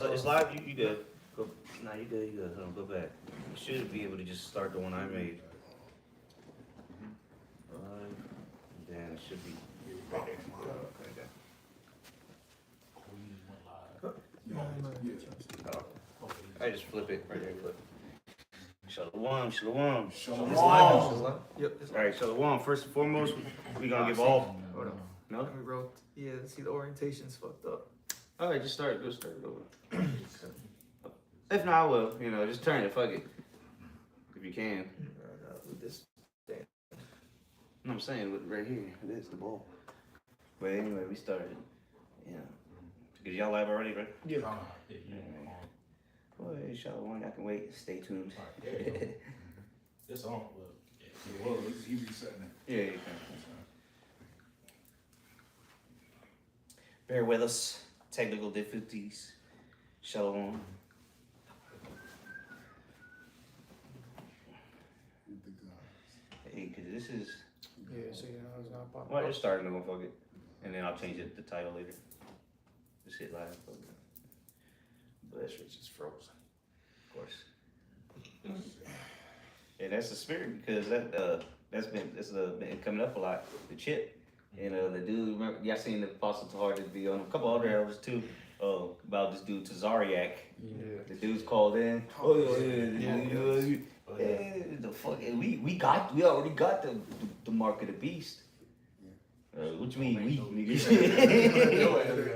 It's live. You good? Go. Nah, you good. You good. Hold on. Go back. You should be able to just start the one I made. Then it should be right there. I just flip it right there. Flip. Shalom, shalom. Shalom. Yep. All right, shalom. First and foremost, we gonna give all. Hold on. No. Let me wrote. Yeah. See, the orientation's fucked up. All right, just start. Go start it over. If not, I will. You know, just turn it. Fuck it. If you can. With this thing. No, I'm saying right here. It is the ball. But anyway, we started. Yeah. Because y'all live already, right? Yeah. Boy, shalom. I can wait. Stay tuned. It's on. He resetting it. Yeah, you can. Bear with us. Technical difficulties. Shalom. Hey, because this is. Yeah. So you know it's not popping. Well, just starting to go fuck it. And then I'll change it the title later. Just hit live. Fuck it. But That shit's just frozen. of course. Yeah, that's the spirit because that's been coming up a lot. The chip. And the dude, remember, y'all seen the Apostle Tahar did be on a couple other elders too, about this dude Tazariak. Yeah. The dude's called in. Oh yeah, the fuck, we already got the mark of the beast. What you mean we, nigga?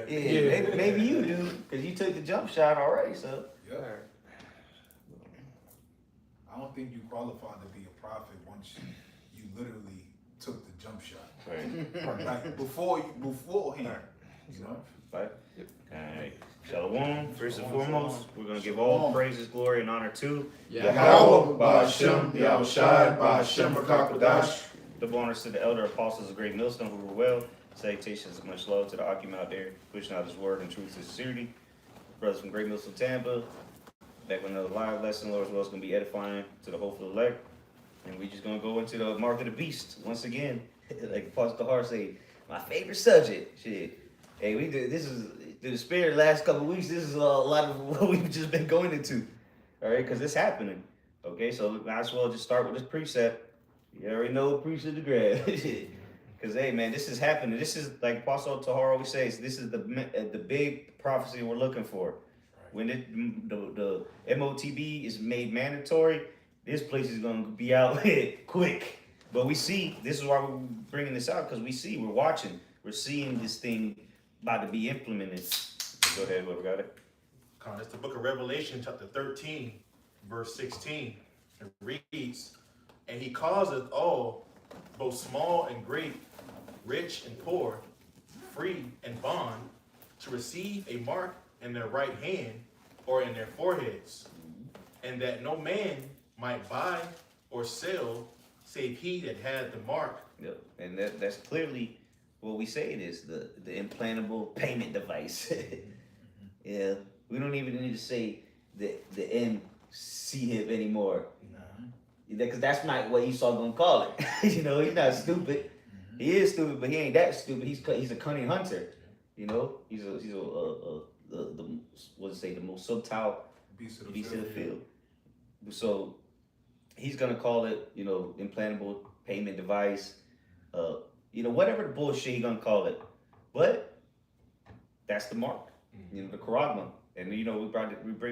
Yeah, maybe you do, cause you took the jump shot already, so. Yeah. I don't think you qualified to be a prophet once you literally took the jump shot. Right. Like beforehand. You know? Right. Alright. Shalom. First and foremost, we're gonna give all praises, glory, and honor to Yahweh, Ba'Shem, Yahushai, Ba'Shem, Rakakwadash. double honors to the elder apostles of Great Millstone who were well. Salutations and much love to the Akim out there, pushing out his word and truth and sincerity. Brothers from Great Millstone, Tampa. Back with another live lesson, Lord's will is gonna be edifying to the hopeful elect. And we just gonna go into the mark of the beast once again. Like Apostle Tahar say, my favorite subject. Shit. Hey, we did this is the spirit last couple of weeks. This is a lot of what we've just been going into. All right, because it's happening. Okay, so might as well just start with this precept. You already know what precept to grab. Because hey, man, this is happening. This is like Apostle Tahar always says. This is the big prophecy we're looking for. When the MOTB is made mandatory, this place is gonna be out quick. But we see, this is why we're bringing this out, because we're watching, we're seeing this thing about to be implemented. Go ahead, whoever got it. It's the book of Revelation, chapter 13, verse 16. It reads, and he causeth all, both small and great, rich and poor, free and bond, to receive a mark in their right hand or in their foreheads, and that no man might buy or sell save he that had the mark. Yep. And that's clearly what we say it is, the implantable payment device. Yeah. We don't even need to say the MCHIP anymore. Because that's not what Esau gonna call it. You know, he's not stupid. He is stupid, but he ain't that stupid. He's a cunning hunter. You know, he's the most subtle beast of the field. So he's gonna call it, you know, implantable payment device, you know, whatever the bullshit he's gonna call it. But that's the mark, you know, the charagma. And you know,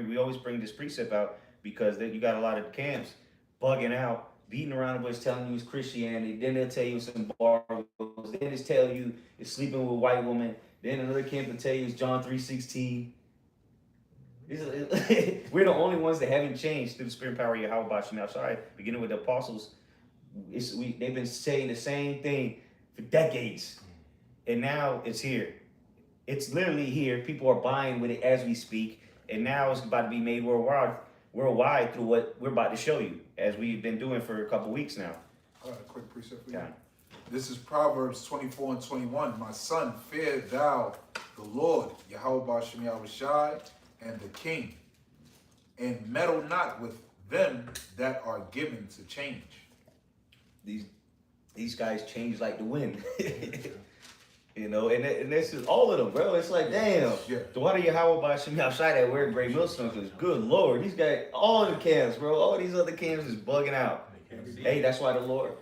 we always bring this precept out because you got a lot of camps bugging out, beating around the bush, telling you it's Christianity. Then they'll tell you some bars. Then they'll tell you it's sleeping with a white woman. Then another camp will tell you it's John 3:16. We're the only ones that haven't changed through the spirit and power of Yahweh Ba'Shem outside, beginning with the apostles. They've been saying the same thing for decades. And now it's here. It's literally here. People are buying with it as we speak. And now it's about to be made worldwide through what we're about to show you, as we've been doing for a couple weeks now. I got a quick precept for you. Yeah. This is Proverbs 24 and 21. My son, fear thou the Lord, Yahweh Ba'Shem Yahushai, and the king, and meddle not with them that are given to change. These guys change like the wind. You know, and this is all of them, bro. It's like, damn. Yeah. So why do you how about Shimmy outside that wearing Great Millstone? Because good Lord, he's got all the cams, bro. All these other cams is bugging out. Hey, that's why the Lord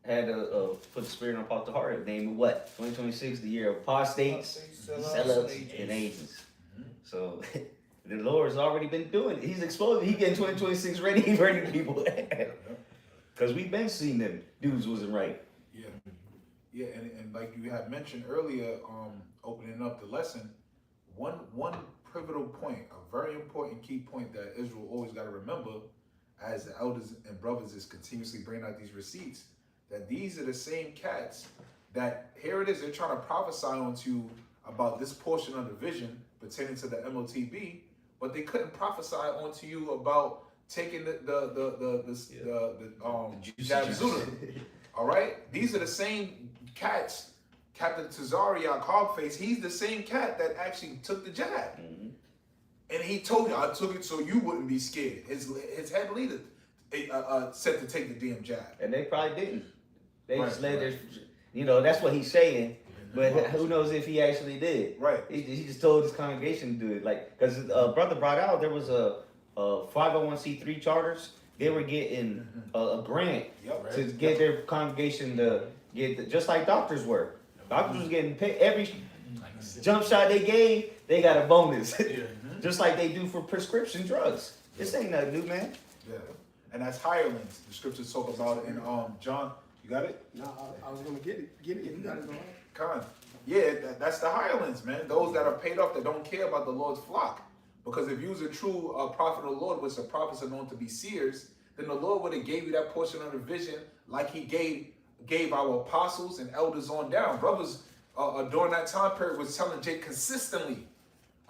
had to put the spirit on Apostle Heart. Name what? 2026, the year of apostates, sellouts, and agents. So the Lord's already been doing it. He's exposing. He getting 2026 ready for people. Because we've been seeing them dudes wasn't right. Yeah. Yeah, and like you had mentioned earlier, opening up the lesson, one pivotal point, a very important key point that Israel always got to remember, as the elders and brothers is continuously bringing out these receipts, that these are the same cats that, here it is, they're trying to prophesy onto you about this portion of the vision pertaining to the MOTB, but they couldn't prophesy onto you about taking the Jabzuda. All right, these are the same cats. Captain Tazariak Hogface, he's the same cat that actually took the jab. Mm-hmm. And he told you, I took it so you wouldn't be scared. His head leader said to take the damn jab. And they probably didn't. They Right, just let right. their, you know, that's what he's saying. But who knows if he actually did? Right. He just told his congregation to do it. Like, because brother brought out there was a 501c3 charters. They were getting a grant Yep. to get their congregation to get just like doctors were. Doctors was getting paid every jump shot they gave. They got a bonus, just like they do for prescription drugs. This ain't nothing new, man. Yeah. And that's hirelings. The scriptures talk about it in John. You got it? No, I was gonna get it. Get it. You got it, go ahead. Con. Yeah, that's the hirelings, man. Those that are paid off that don't care about the Lord's flock. Because if you was a true prophet of the Lord, which the prophets are known to be seers, then the Lord would have gave you that portion of the vision like he gave our apostles and elders on down. Brothers during that time period was telling Jake consistently.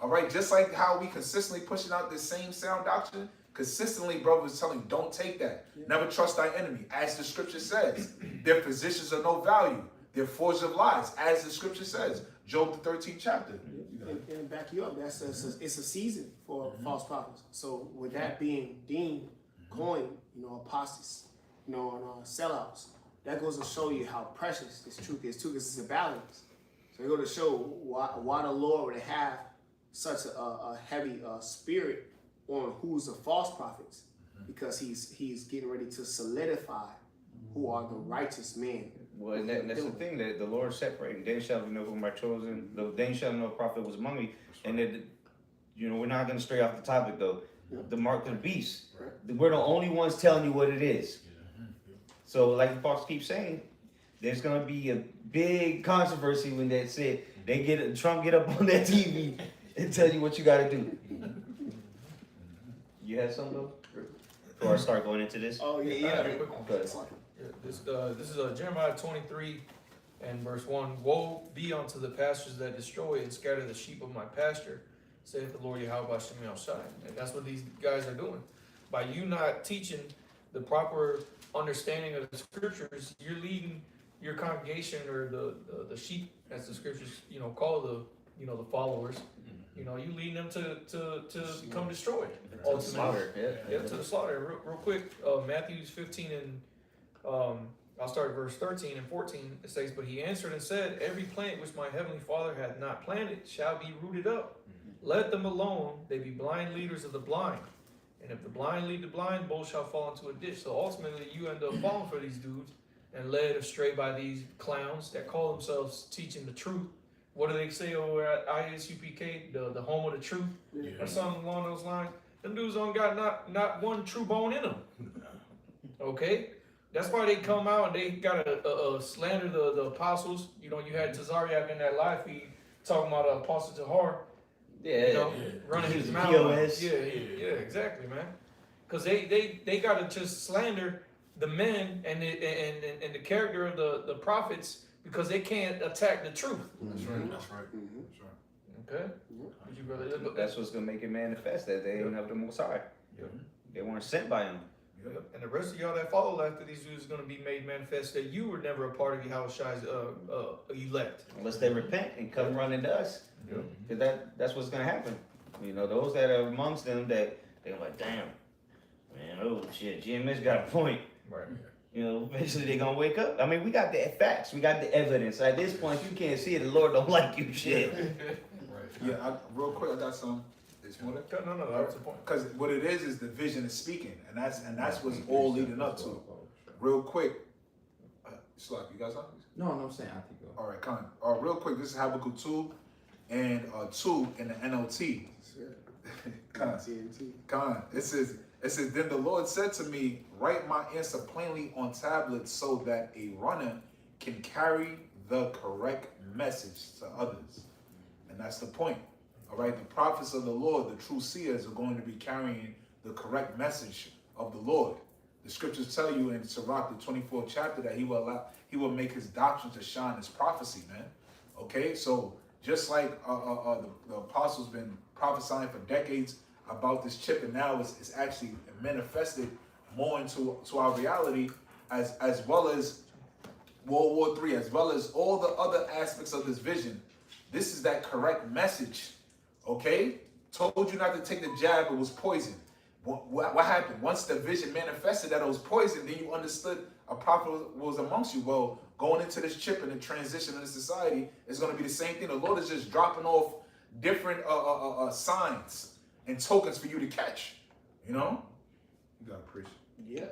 All right, just like how we consistently pushing out this same sound doctrine, consistently brothers was telling, don't take that. Never trust thy enemy. As the scripture says, their physicians are no value. They're forged of lies, as the scripture says. Job the 13th chapter. And back you up. It's a season for false prophets. So with that being deemed, coined, apostates, sellouts, that goes to show you how precious this truth is too, because it's a balance. So it goes to show why the Lord would have such a heavy spirit on who's the false prophets, because he's getting ready to solidify who are the righteous men. Well, and that's the thing that the Lord separated. Then shall we know whom I chosen. Then shall know a prophet was among me. And that, we're not going to stray off the topic though. The mark of the beast. We're the only ones telling you what it is. So, like the Fox keeps saying, there's going to be a big controversy when they said Trump get up on that TV and tell you what you got to do. You had something though? Before I start going into this. Oh yeah. Okay. This is Jeremiah 23 and verse 1. Woe be unto the pastures that destroy and scatter the sheep of my pasture, saith the Lord Yahweh Shem Shai. And that's what these guys are doing. By you not teaching the proper understanding of the scriptures, you're leading your congregation or the sheep, as the scriptures call the followers. You leading them to become destroyed. To the slaughter, Yeah, to the slaughter. Real quick, Matthew 15 and I'll start at verse 13 and 14. It says, but he answered and said, every plant which my heavenly Father hath not planted shall be rooted up. Let them alone, they be blind leaders of the blind. And if the blind lead the blind, both shall fall into a ditch. So ultimately, you end up falling for these dudes and led astray by these clowns that call themselves teaching the truth. What do they say over at ISUPK, the home of the truth, or something along those lines? Them dudes don't got not one true bone in them. Okay? That's why they come out and they got to slander the apostles. You had Tazariak in that live feed talking about Apostle Tahar. Running his mouth. POS. Yeah, exactly, man. Because they got to just slander the men and the character of the prophets, because they can't attack the truth. That's right. That's right. Okay? Would you brother? That's what's going to make it manifest, that they ain't of the Most High. They weren't sent by him. And the rest of y'all that follow after these dudes is going to be made manifest that you were never a part of Yahweh's elect. Unless they repent and come running to us. Because that's what's going to happen. Those that are amongst them that they're like, damn, man, oh shit, GMS got a point. Right. You know, eventually they gonna wake up. I mean, we got the facts, we got the evidence. At this point, if you can't see it, the Lord don't like you, shit. Yeah, real quick, I got some. It's more than No, that's the point. because what it is the vision is speaking, and that's what's all leading up to. Real quick, Slack, you got something? No, I'm saying I think. All right, Con. Real quick, this is Habakkuk 2 and 2 in the NLT. Con. TNT. Con. It says, then the Lord said to me, write my answer plainly on tablets so that a runner can carry the correct message to others. And that's the point. All right, the prophets of the Lord, the true seers, are going to be carrying the correct message of the Lord. The scriptures tell you in Sirach, the 24th chapter, that he will make his doctrine to shine as prophecy, man. Okay, so just like the apostles been prophesying for decades about this chip, and now it's actually manifested more into our reality, as well as World War III, as well as all the other aspects of this vision. This is that correct message. Okay, told you not to take the jab; it was poison. What happened? Once the vision manifested that it was poison, then you understood a prophet was amongst you. Well, going into this chip and the transition of the society is going to be the same thing. The Lord is just dropping off different signs and tokens for you to catch. You know? You got to preach. Yeah,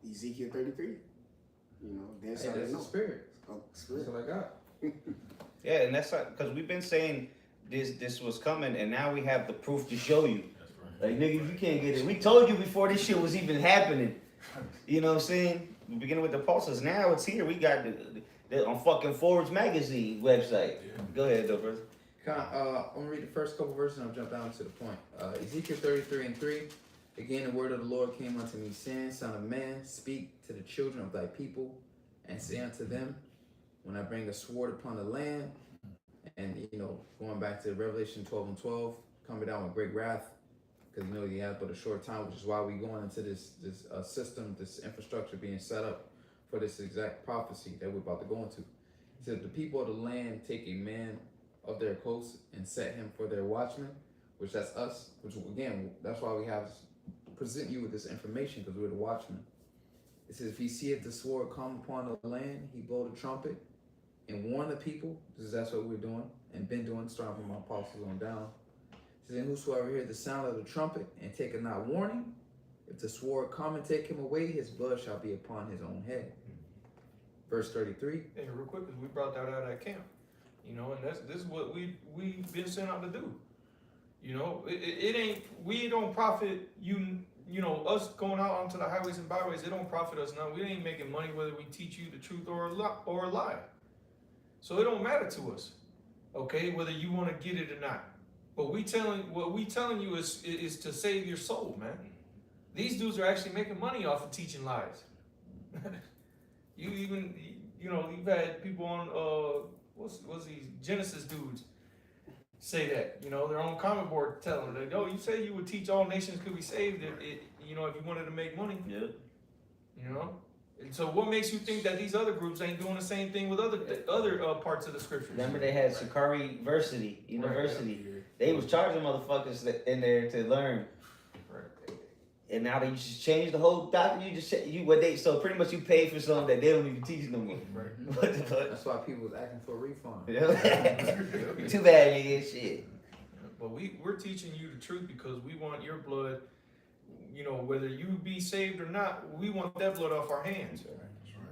Ezekiel 33. You know, that's Hey, how they that's the know. spirit. Oh, That's spirit. what I got. Yeah, and that's because we've been saying this was coming, and now we have the proof to show you. Like, nigga, you can't get it. We told you before this shit was even happening. You know what I'm saying? We beginning with the apostles. Now it's here. We got the on fucking Forbes magazine website. Go ahead, though, brother. I'm gonna read the first couple verses and I'll jump down to the point. Ezekiel 33:3. Again, the word of the Lord came unto me, saying, Son of man, speak to the children of thy people, and say unto them, when I bring a sword upon the land, and going back to Revelation 12:12, coming down with great wrath, because you have but a short time, which is why we're going into this system, this infrastructure being set up for this exact prophecy that we're about to go into. It says, the people of the land take a man of their coast and set him for their watchman, which that's us, which again, that's why we have present you with this information, because we're the watchmen. It says, if he seeth the sword come upon the land, he blow the trumpet and warn the people. That's what we're doing and been doing, starting from my apostles on down. It says, and whosoever hear the sound of the trumpet and taketh not warning, if the sword come and take him away, his blood shall be upon his own head. Verse 33. And real quick, because we brought that out at camp, and this is what we've been sent out to do. It ain't, we don't profit us going out onto the highways and byways. It don't profit us now. We ain't making money whether we teach you the truth or a lie. So it don't matter to us, okay, whether you want to get it or not. But what we telling you is to save your soul, man. These dudes are actually making money off of teaching lies. You've had people on what's these Genesis dudes say that, their own comment board telling them, yo, you say you would teach all nations could be saved if you wanted to make money. Yeah. And so what makes you think that these other groups ain't doing the same thing with other parts of the scriptures? Remember they had Sakari University. They was charging motherfuckers in there to learn. Right. And now they just changed the whole doctrine. So pretty much you pay for something that they don't even teach no more. Right. What the fuck? That's why people was asking for a refund. Too bad, nigga. Shit. But we're teaching you the truth because we want your blood, whether you be saved or not, we want that blood off our hands.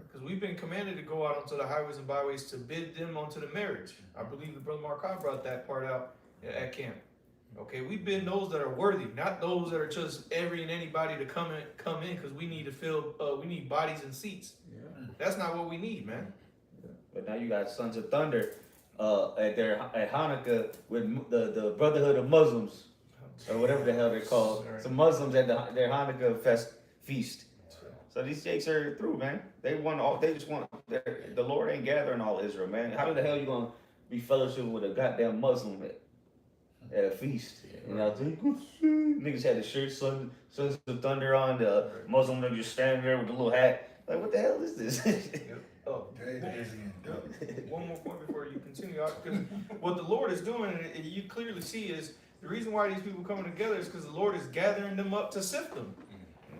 Because we've been commanded to go out onto the highways and byways to bid them onto the marriage. I believe the brother Markov brought that part out at camp. Okay, we bid those that are worthy, not those that are just every and anybody to come in because we need to fill, we need bodies and seats. Yeah. That's not what we need, man. But now you got Sons of Thunder at Hanukkah with the Brotherhood of Muslims or whatever the hell they're called. Right. Some Muslims at their Hanukkah feast. So these jakes are through, man. They just want the Lord ain't gathering all Israel, man. How the hell you gonna be fellowship with a goddamn Muslim at a feast? Niggas had the shirt Sons of Thunder on. The Muslim nigga just standing there with the little hat. Like, what the hell is this? Oh, one more point before you continue, because what the Lord is doing, and you clearly see, is the reason why these people coming together is because the Lord is gathering them up to sift them.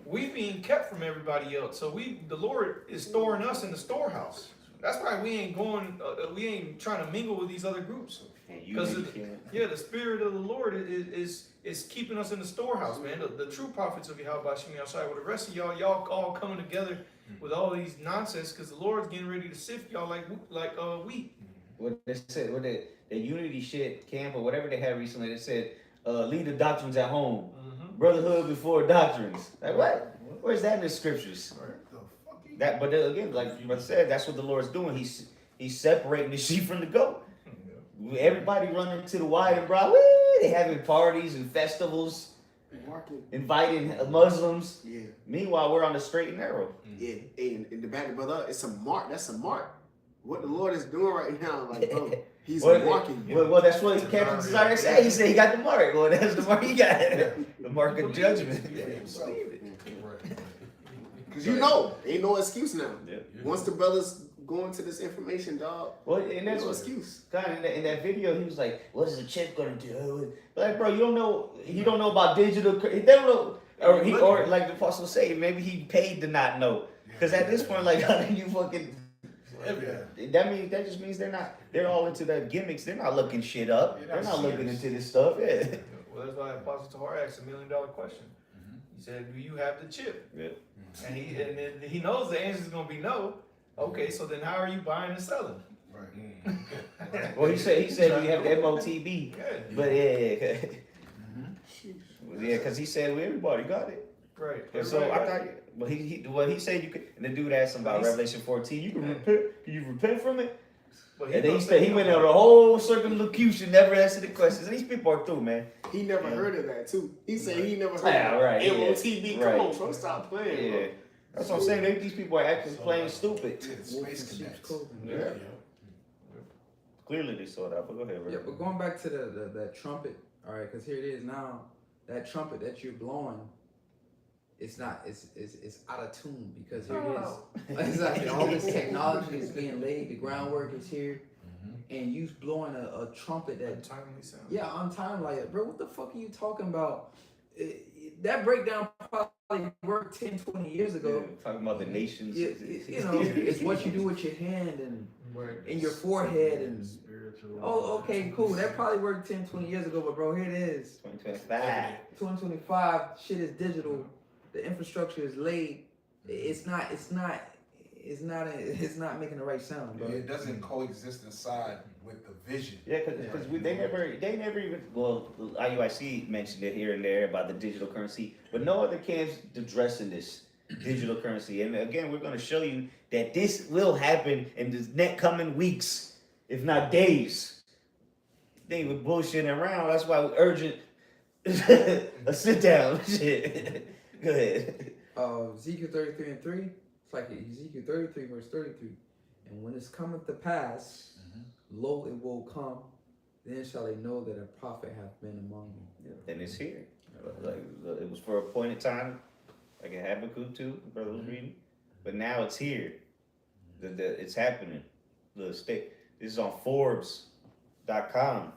we being kept from everybody else. So the Lord is storing us in the storehouse. That's why we ain't going. We ain't trying to mingle with these other groups. And Because unity can. the spirit of the Lord is keeping us in the storehouse, man. The true prophets of Yahweh Shem Yahshai. Well, the rest of y'all all coming together with all these nonsense because the Lord's getting ready to sift y'all like wheat. What they said, what the unity shit camp or whatever they had recently, they said, leave the doctrines at home. Brotherhood before doctrines. Like what? Where's that in the scriptures? That, but again, like I said, that's what the Lord's doing. He's separating the sheep from the goat. Everybody running to the wide and broad. Woo, they having parties and festivals, inviting Muslims. Yeah. Meanwhile, we're on the straight and narrow. Yeah. And the back brother, it's a mark. That's a mark. What the Lord is doing right now, like, bro, he's marking you. Well, that's what Captain Desire said. He said he got the mark. Well, that's the mark he got. The mark of judgment. Because ain't no excuse now. Yeah. Once the brothers go into this information, dog, Well, and that's no what excuse. God in that video, he was like, "What is the chip gonna do?" Like, bro, you don't know. He don't know about digital. They don't know, or like the apostle say, maybe he paid to not know. Because at this point, like, how do you fucking? That just means they're all into that gimmicks. They're not looking shit up. They're not looking into this stuff. Yeah. Well, that's why Apostle Tahar asked $1 million question. He said, "Do you have the chip?" Yeah. And he knows the answer is gonna be no. Okay, so then how are you buying and selling? Well, he said we have the MOTB, Yeah. but yeah, because he said everybody got it. Right. And so I thought, well, he said you could, and the dude asked him about Revelation 14. You can repent. Can you repent from it? But And then he said he went on a whole circumlocution, never answered the questions. And these people are through, man. He never heard of that, too. He said he never heard Yeah, of right, yeah. MOTB. Right. Come on, bro, stop playing, Yeah, that's what I'm saying. These people are acting plain stupid. Space Connect. Yeah. Clearly they saw that, but go ahead, bro. Yeah, but going back to that trumpet, all right, because here it is now. That trumpet that you're blowing, it's not. It's out of tune because here it is. Exactly. All this technology is being laid. The groundwork is here, and you blowing a trumpet that Untimely sound. yeah, untimely. Like, bro, what the fuck are you talking about? That breakdown probably worked 10, 20 years ago. Yeah, talking about the nations. You know, it's what you do with your hand and in your forehead and oh, okay, cool. That probably worked 10, 20 years ago, but bro, here it is. 2025. 2025, shit is digital. The infrastructure is laid. It's not making the right sound, bro. It doesn't coexist inside with the vision. Yeah, because they never even, well, IUIC mentioned it here and there about the digital currency, but no other camps addressing this digital currency. And again, we're going to show you that this will happen in the next coming weeks, if not days. They were bullshitting around. That's why we urgent a sit down. Shit. Go ahead. Ezekiel 33:3. It's like Ezekiel 33 verse 33. And when it's cometh to pass, lo, it will come. Then shall they know that a prophet hath been among them. And it's here. Like, it was for a appointed time, like in Habakkuk too, the brother was reading. But now it's here. It's happening. This is on Forbes.com.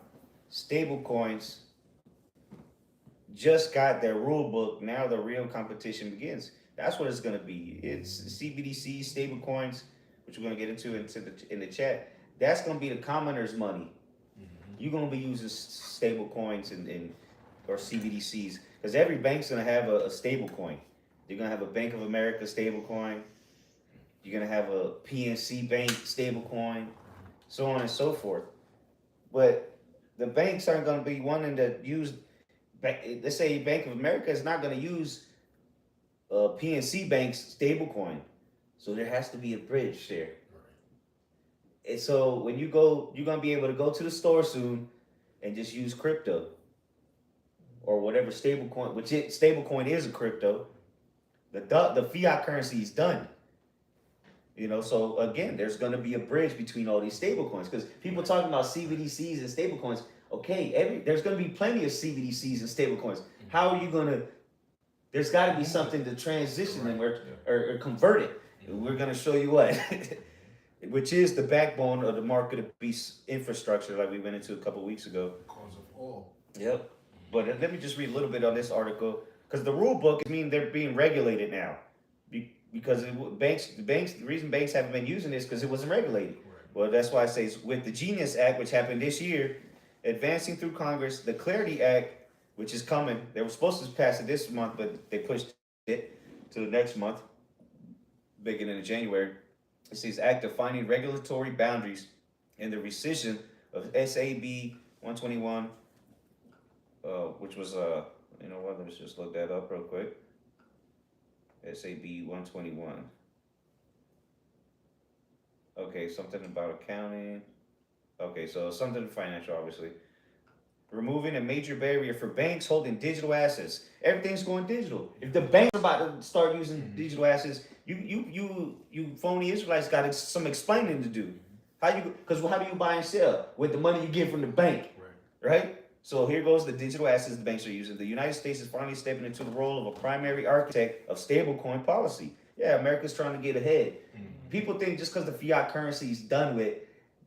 Stablecoins just got their rule book. Now the real competition begins. That's what it's going to be. It's CBDC, stablecoins, which we're going to get into in the chat. That's going to be the commoner's money. You're going to be using stablecoins and or CBDCs because every bank's going to have a stablecoin. You're going to have a Bank of America stablecoin. You're going to have a PNC Bank stablecoin, so on and so forth. But the banks aren't going to be wanting to use. Let's say Bank of America is not going to use PNC Bank's stablecoin, so there has to be a bridge there. And so when you go, you're going to be able to go to the store soon and just use crypto or whatever stablecoin, which stablecoin is a crypto. The fiat currency is done. You know, so again, there's going to be a bridge between all these stablecoins because people talking about CBDCs and stablecoins. Okay, there's going to be plenty of CBDCs and stablecoins. How are you going to? There's got to be something to transition them or convert it. We're going to show you what, which is the backbone of the market of beast infrastructure, like we went into a couple weeks ago. Cause of all. Yep. But let me just read a little bit on this article. because the rule book means they're being regulated now. Because the reason banks haven't been using this because it wasn't regulated. Well, that's why I say it's with the GMS Act, which happened this year, advancing through Congress, the Clarity Act, which is coming. They were supposed to pass it this month, but they pushed it to the next month, beginning in January. It says Act defining regulatory boundaries and the rescission of SAB 121, which was you know what? Let's just look that up real quick. SAB 121. Okay, something about accounting. Okay, so something financial, obviously. Removing a major barrier for banks holding digital assets. Everything's going digital. If the banks are about to start using digital assets, you phony Israelites got some explaining to do. Because how do you buy and sell with the money you get from the bank, right? So here goes the digital assets the banks are using. The United States is finally stepping into the role of a primary architect of stablecoin policy. Yeah, America's trying to get ahead. People think just because the fiat currency is done with,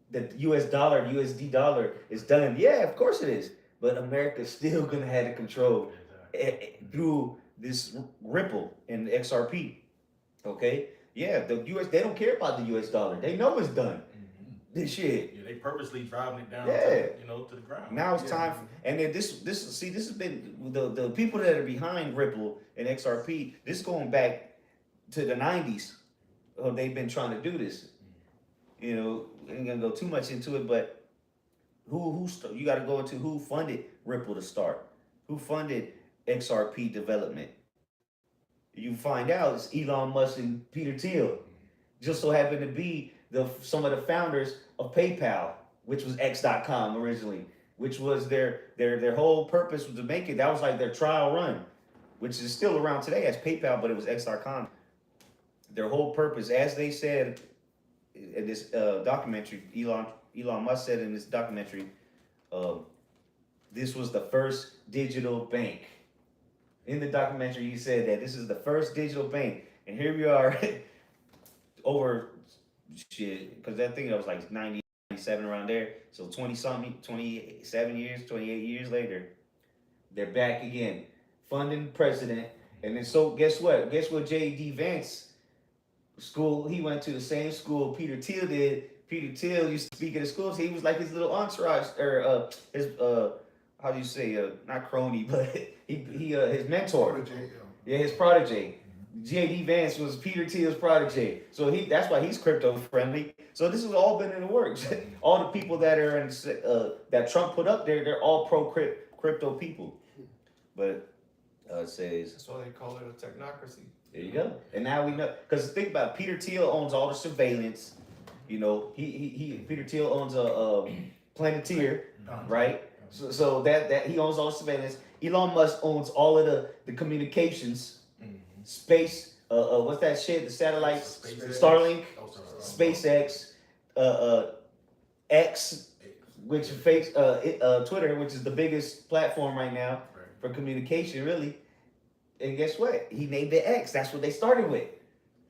the US dollar, USD dollar is done. Yeah, of course it is. But America's still gonna have the control through this Ripple and the XRP. Okay? Yeah, the US, they don't care about the US dollar. They know it's done. This shit. Yeah, they purposely driving it down, to the ground. Now it's time, and then this has been the people that are behind Ripple and XRP. This going back to the 90s. They've been trying to do this. You know, ain't gonna go too much into it, but who you got to go into who funded Ripple to start, who funded XRP development. You find out it's Elon Musk and Peter Thiel. Just so happened to be some of the founders of PayPal, which was X.com originally, which was their whole purpose was to make it. That was like their trial run, which is still around today as PayPal, but it was X.com. Their whole purpose, as they said in this documentary, Elon Musk said in this documentary, this was the first digital bank. In the documentary, he said that this is the first digital bank, and here we are, over shit, because that thing that was like 97 around there. So 27 years, 28 years later, they're back again, funding president, and then so guess what? Guess what? J.D. Vance school, he went to the same school Peter Thiel did. Peter Thiel used to speak at the schools. He was like his little entourage, or his how do you say, not crony, but his mentor. Yeah, his protege. J.D. Vance was Peter Thiel's protege. So that's why he's crypto friendly. So this has all been in the works. All the people that are in, that Trump put up there, they're all pro crypto people. But it says, That's why they call it a technocracy. there you go. And now we know, because think about it, Peter Thiel owns all the surveillance. You know, Peter Thiel owns a Planeteer, right? So that he owns all the surveillance. Elon Musk owns all of the communications, space. What's that shit? The satellites, Starlink, SpaceX, X, which fakes Twitter, which is the biggest platform right now for communication, really. And guess what? He named it X. That's what they started with.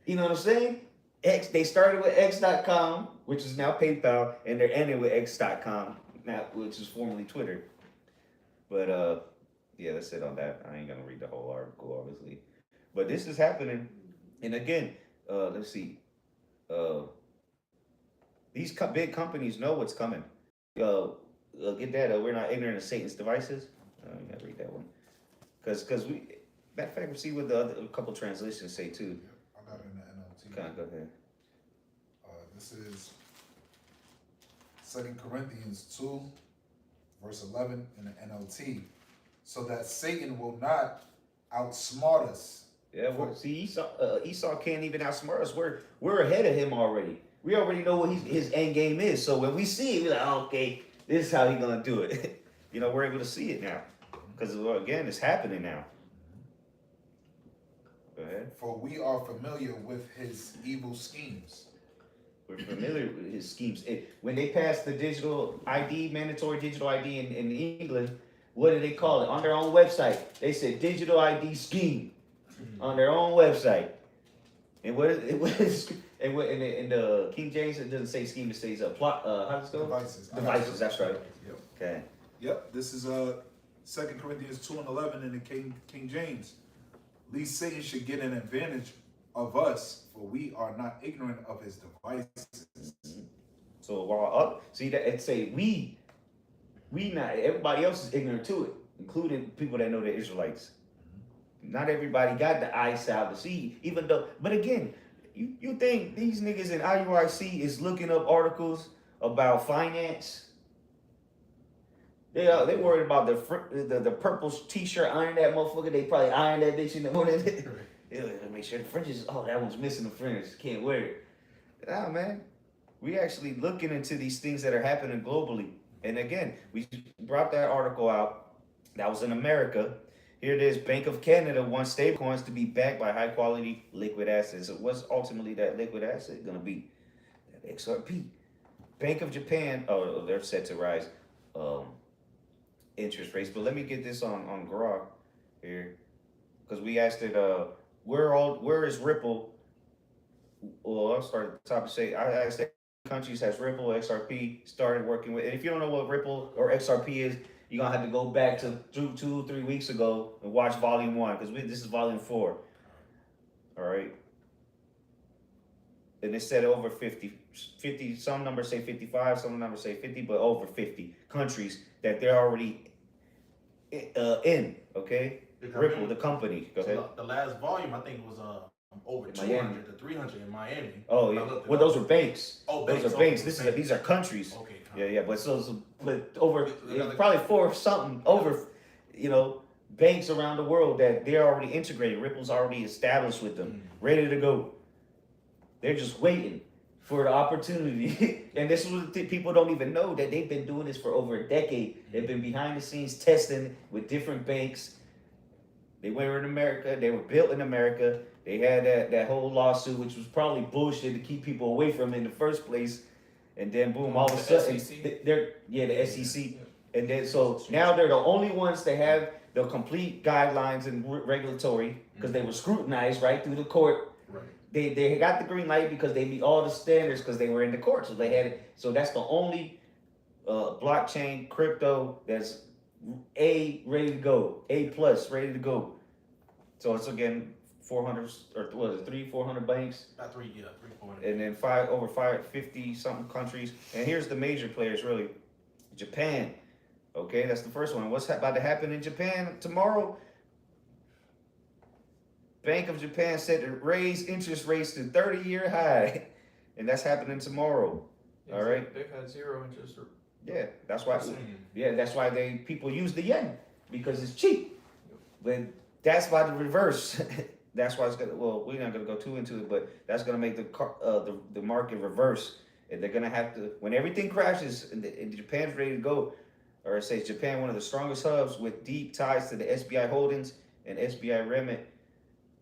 You know what I'm saying? X. They started with X.com, which is now PayPal, and they're ending with X.com, now, which is formerly Twitter. But yeah, that's it on that. I ain't gonna read the whole article, obviously. But this is happening, and again, let's see. These big companies know what's coming. Get that. We're not ignorant of Satan's devices. I gotta read that one, because we. Matter of fact, we see what a couple translations say too. I got it in the NLT. Okay, go ahead. This is 2 Corinthians 2, verse 11 in the NLT. So that Satan will not outsmart us. Yeah, see, Esau can't even outsmart us. We're ahead of him already. We already know what his end game is. So when we see it, we're like, oh, okay, this is how he's gonna do it. You know, we're able to see it now, because again, it's happening now. Go ahead. For we are familiar with his evil schemes. We're familiar with his schemes. When they passed the digital ID, mandatory digital ID in England, what did they call it? On their own website, they said digital ID scheme on their own website. And what is in the King James, it doesn't say scheme, it says plot. How does it go? Devices. Devices. That's right. Yep. Okay. Yep. This is 2 Corinthians 2:11 in the King James. Least Satan should get an advantage of us, for we are not ignorant of his devices. So while see that it say we not everybody else is ignorant to it, including people that know the Israelites. Not everybody got the eyesight to see, even though. But again, you think these niggas in IUIC is looking up articles about finance? They worried about the purple t-shirt, iron that motherfucker. They probably iron that bitch in the morning. Make sure the fringes. Oh, that one's missing the fringe. Can't wear it. Nah, man. We actually looking into these things that are happening globally. And again, we brought that article out. That was in America. Here it is. Bank of Canada wants stablecoins to be backed by high quality liquid assets. So what's ultimately that liquid asset going to be? That XRP. Bank of Japan. Oh, they're set to rise interest rates. But let me get this on Grok here, because we asked it. Where is Ripple? Well, I'll start at the top and say I asked that countries has Ripple, XRP started working with. And if you don't know what Ripple or XRP is, you're gonna have to go back to 2-3 weeks ago and watch volume 1, because this is volume 4. All right. And it said over 50, some numbers say 55, some numbers say 50, but over 50 countries that they're already in, okay? Ripple, the company. Go ahead. The last volume, I think, was over In 200 Miami. to 300 in Miami. Oh, yeah. Well, those are banks. Oh, those banks. are banks. Okay, These are countries. Okay. Yeah, but but over probably 4 something over, banks around the world that they're already integrated. Ripple's already established with them, ready to go. They're just waiting for the opportunity. And this is what people don't even know, that they've been doing this for over a decade. They've been behind the scenes testing with different banks. They were in America. They were built in America. They had that whole lawsuit, which was probably bullshit to keep people away from it in the first place. And then boom, all of a sudden, they're the SEC. And then so now they're the only ones that have the complete guidelines and regulatory, because they were scrutinized right through the court. Right. They got the green light because they meet all the standards because they were in the court. So they had it. So that's the only blockchain crypto that's ready to go, A+ ready to go. So it's again 400 or what is it, 300-400 banks, About 300. and then 550 something countries. And here's the major players really. Japan, okay, that's the first one. What's about to happen in Japan tomorrow? Bank of Japan said to raise interest rates to 30-year high, and that's happening tomorrow. Yeah, all right. They've had 0 interest. Yeah, that's why. Yeah, that's why people use the yen, because it's cheap. But that's why the reverse. That's why it's gonna. Well, we're not gonna go too into it, but that's gonna make the market reverse, and they're gonna have to, when everything crashes and Japan's ready to go, or it says Japan, one of the strongest hubs with deep ties to the SBI holdings and SBI remit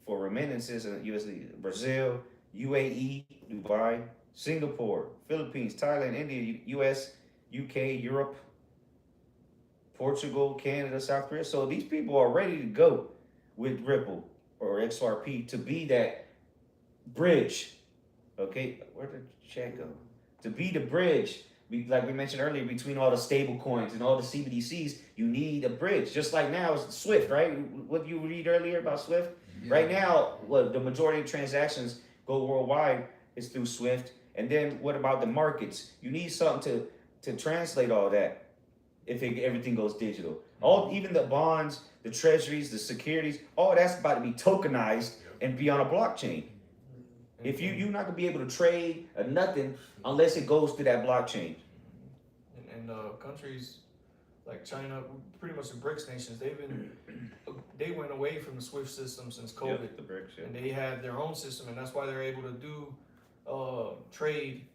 for remittances in USD, Brazil, UAE, Dubai, Singapore, Philippines, Thailand, India, US, UK, Europe, Portugal, Canada, South Korea. So these people are ready to go with Ripple or XRP to be that bridge. Okay, where did chat go? To be the bridge, like we mentioned earlier, between all the stable coins and all the CBDCs, you need a bridge. Just like now, it's Swift, right? What you read earlier about Swift? Yeah. Right now, the majority of transactions go worldwide is through Swift. And then what about the markets? You need something to translate all that if everything goes digital. Even the bonds, the treasuries, the securities, all that's about to be tokenized and be on a blockchain. If you're not gonna be able to trade or nothing unless it goes through that blockchain. And countries like China, pretty much the BRICS nations, they went away from the SWIFT system since COVID. Yep, the BRICS, yeah. And they had their own system, and that's why they're able to do trade,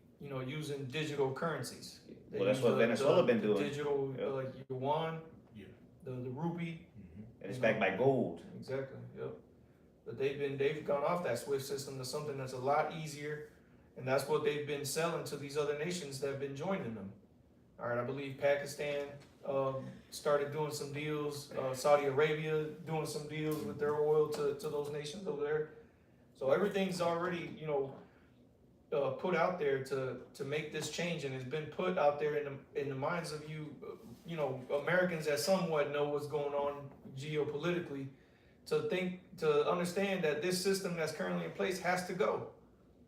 using digital currencies. They Well, that's use what Venezuela been doing. Digital yuan, Yeah. the rupee. And it's backed by gold. Exactly. Yep. But they've gone off that SWIFT system to something that's a lot easier, and that's what they've been selling to these other nations that have been joining them. All right, I believe Pakistan started doing some deals. Saudi Arabia doing some deals with their oil to those nations over there. So everything's already put out there to make this change, and it's been put out there in the minds of you, Americans that somewhat know what's going on geopolitically, to understand that this system that's currently in place has to go.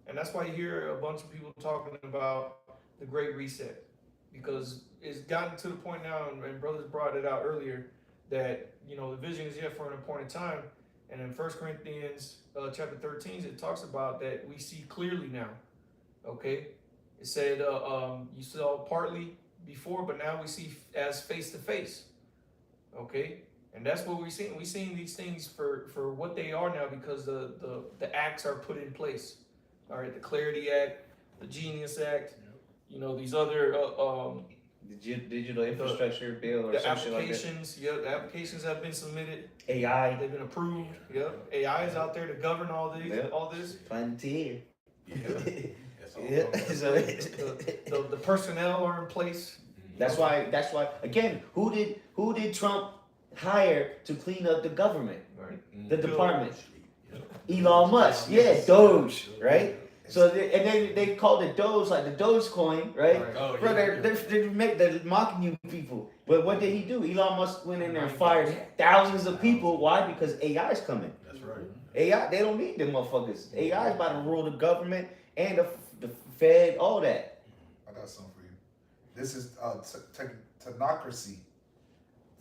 And that's why you hear a bunch of people talking about the Great Reset, because it's gotten to the point now, and brothers brought it out earlier, that the vision is yet for an appointed time. And in 1 Corinthians chapter 13, it talks about that we see clearly now. Okay, it said you saw partly before, but now we see as face to face. Okay, and that's what we're seeing. We're seeing these things for what they are now, because the acts are put in place. All right, the Clarity Act, the Genius Act, these other The digital infrastructure bill or the some shit like that. applications. The applications have been submitted. AI. They've been approved. Yep, AI is out there to govern all these, Yep. all this. Planeteer. Yeah. That's all Yeah. coming. So The personnel are in place. that's why again, who did Trump hire to clean up the government? Right. The department. Yep. Elon Musk. Yeah, Doge, right? So they called it Doge, like the Dogecoin, right? Oh, Bro, yeah. they're mocking you people. But what did he do? Elon Musk went in there and fired thousands of people. Why? Because AI is coming. That's right. AI, they don't need them motherfuckers. AI is about to rule the government and the Fed, all that. I got something for you. This is technocracy.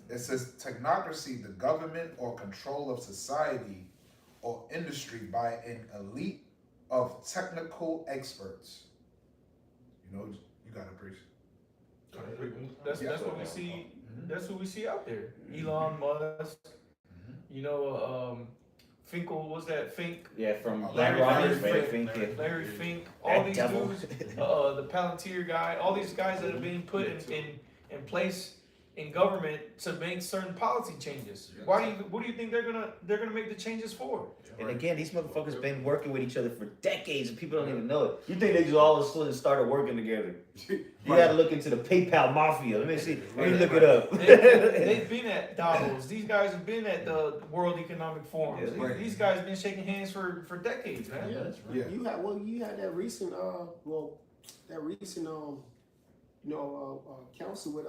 It says technocracy, the government or control of society or industry by an elite of technical experts. You got to preach. That's what we see. That's what we see out there. Elon Musk. Finkel, was that Fink? Yeah, from Larry Black Rogers, Fink. man, Fink, yeah. Larry Fink. All That these devil. dudes. The Palantir guy. All these guys that are being put in place in government to make certain policy changes. What do you think they're gonna make the changes for? And again, these motherfuckers been working with each other for decades, and people don't even know it. You think they just all of a sudden started working together? You got to look into the PayPal mafia. Let me see. Let me look it up. They've been at Davos. These guys have been at the World Economic Forum. Yeah, right. These guys have been shaking hands for decades, man. Yeah, that's right. Yeah. You had that recent council with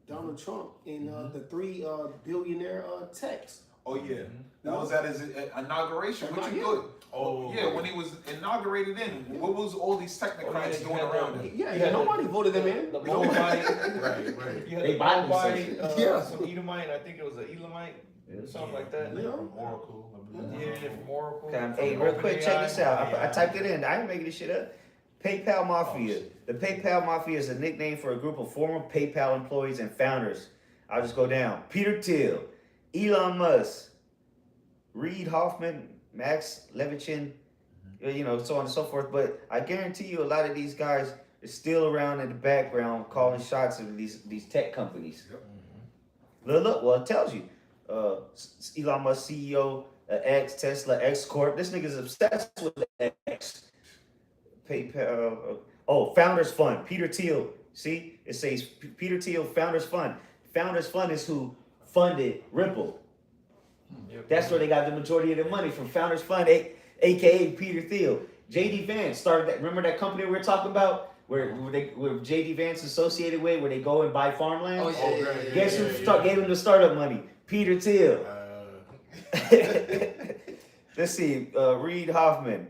Donald Trump and the three billionaire techs. Oh yeah, that was at his inauguration. What you do? Oh, Yeah, when he was inaugurated in, what was all these technocrats doing around him? Yeah, nobody voted them in. The Moabite. Right. You had They the bought Moabite, themselves. Yeah. some Edomite. I think it was an Elamite, something like that. Yeah. From Oracle, I believe. Yeah, from Oracle. Hey, from real quick, check OpenAI. this out. I typed it in. I ain't making this shit up. PayPal Mafia. The PayPal Mafia is a nickname for a group of former PayPal employees and founders. I'll just go down. Peter Thiel, Elon Musk, Reid Hoffman, Max Levchin, so on and so forth. But I guarantee you a lot of these guys are still around in the background calling shots of these tech companies. Look, well, it tells you. Elon Musk, CEO, X, Tesla, X Corp. This nigga's obsessed with X. PayPal. Founders Fund. Peter Thiel. See? It says Peter Thiel, Founders Fund. Founders Fund is who funded Ripple. Yep. That's where they got the majority of their money from. Founders Fund, aka Peter Thiel. JD Vance started that. Remember that company we were talking about, where JD Vance associated with, where they go and buy farmland? Oh, yeah. Guess who gave him the startup money? Peter Thiel. Let's see. Reid Hoffman,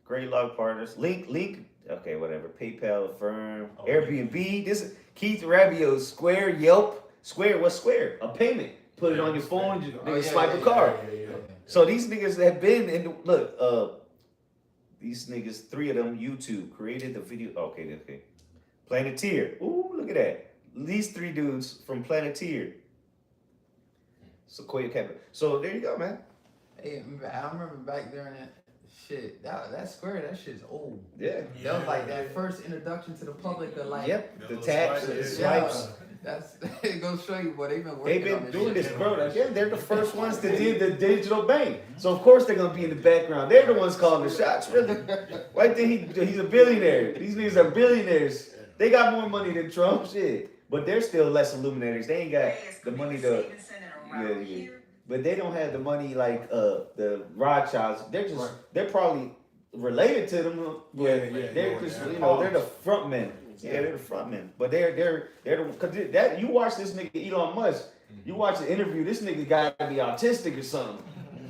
Greylock Partners, Link. Okay, whatever. PayPal, Affirm, Airbnb. This is Keith Rabiot, Square, Yelp. Square, what's Square? A payment. Put it on your phone, you swipe a card. So these niggas have been in these niggas, 3 of them, YouTube, created the video. Okay. Planeteer. Ooh, look at that. These 3 dudes from Planeteer. Sequoia Capital. So there you go, man. Hey, I remember back during that shit. That Square, that shit's old. Yeah. That was like that first introduction to the public of like. Yep. The Those taps, the swipes. swipes. That's it goes show you what they've been working They've been on doing shit. this, bro. Again, they're the first ones that did the digital bank. So of course they're gonna be in the background. They're the ones calling the shots, really. Why think he's a billionaire? These niggas are billionaires. They got more money than Trump, shit. But they're still less illuminators. They ain't got the money to. Yeah. But they don't have the money like the Rothschilds. They're probably related to them, but Yeah, they're just, you know, they're the front men. Yeah, they're the front men. But they're the, cause that, you watch this nigga Elon Musk, you watch the interview, this nigga gotta be autistic or something.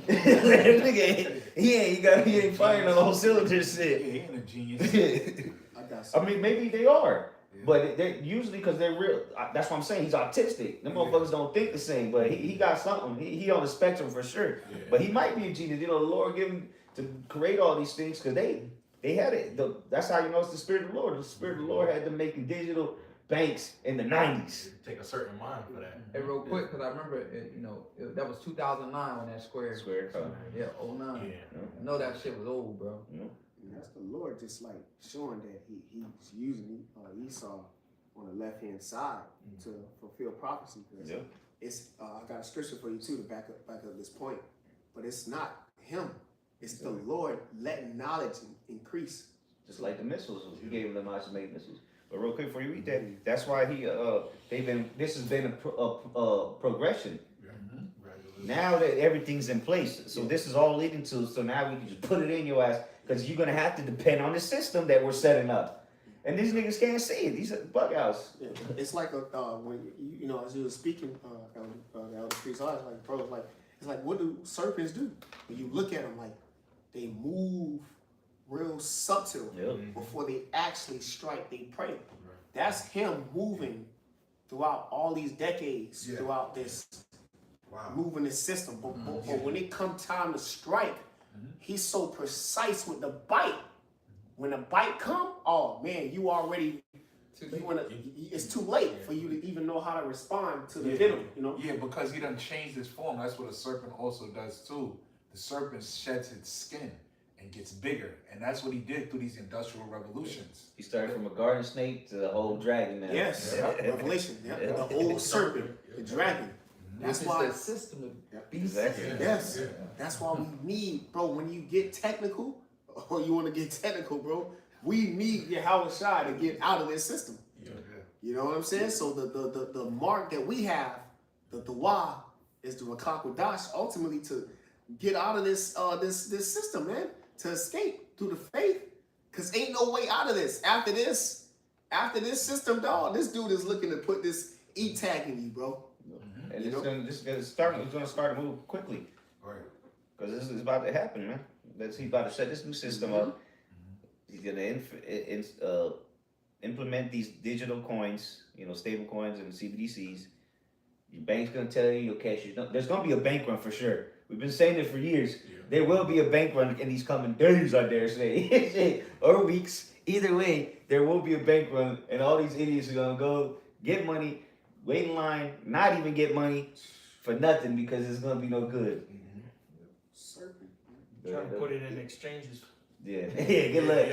That nigga, he ain't firing on the whole cylinder Yeah, shit. he ain't a genius. I got I some. mean, maybe they are. Yeah. But they usually, because they're real, that's what I'm saying, he's autistic. Them motherfuckers don't think the same, but he got something. He on the spectrum for sure. Yeah. But he might be a genius. You know, the Lord gave him to create all these things because they had it. That's how you know it's the Spirit of the Lord. The Spirit of the Lord had them making digital banks in the 90s. Take a certain mind for that. Hey, real quick, because I remember, that was 2009 when that Square. Square code. Yeah, 09. Yeah. I know that shit was old, bro. And that's the Lord just like showing that he's using Esau on the left hand side to fulfill prophecy. Yeah. It's I got a scripture for you too to back up this point, but it's not him. It's the Lord letting knowledge increase. Just like the missiles. He gave them the knowledge to make missiles. But real quick before you read that, that's why this has been a progression. Now that everything's in place, so this is all leading to, so now we can just put it in your ass, because you're gonna have to depend on the system that we're setting up. And these niggas can't see it. These are bug outs. Yeah. It's like when you know, as you were speaking, the elder priest, I was like, bro, it's like what do serpents do? When you look at them, like they move real subtle before they actually strike. They prey. That's him moving throughout all these decades, throughout this. Wow. Moving the system, but when it come time to strike, he's so precise with the bite. When the bite come, oh man, you already it's too late for you to even know how to respond to the venom. You know? Yeah, because he done changed his form. That's what a serpent also does too. The serpent sheds its skin and gets bigger, and that's what he did through these industrial revolutions. He started from a garden snake to the whole dragon now. Yes, Revelation. The old serpent, the dragon. That's why the system of beasts. Exactly. Yes, that's why we need, bro. When you get technical, or you want to get technical, bro, we need Yahweh Shai to get out of this system. You know what I'm saying? So the mark that we have, the Dawah, is the Rakakwadash, ultimately to get out of this this system, man, to escape through the faith, cause ain't no way out of this. After this system, dog, this dude is looking to put this E tag in you, bro. And it's gonna start to move quickly. Right. Because this is about to happen, man. He's about to set this new system up. He's gonna implement these digital coins, stable coins and CBDCs. Your bank's gonna tell you your cash. There's gonna be a bank run for sure. We've been saying it for years. There will be a bank run in these coming days, I dare say, or weeks. Either way, there will be a bank run, and all these idiots are gonna go get money, wait in line, not even get money for nothing because it's gonna be no good. Serpent. Trying to put it in exchanges. Yeah, good luck.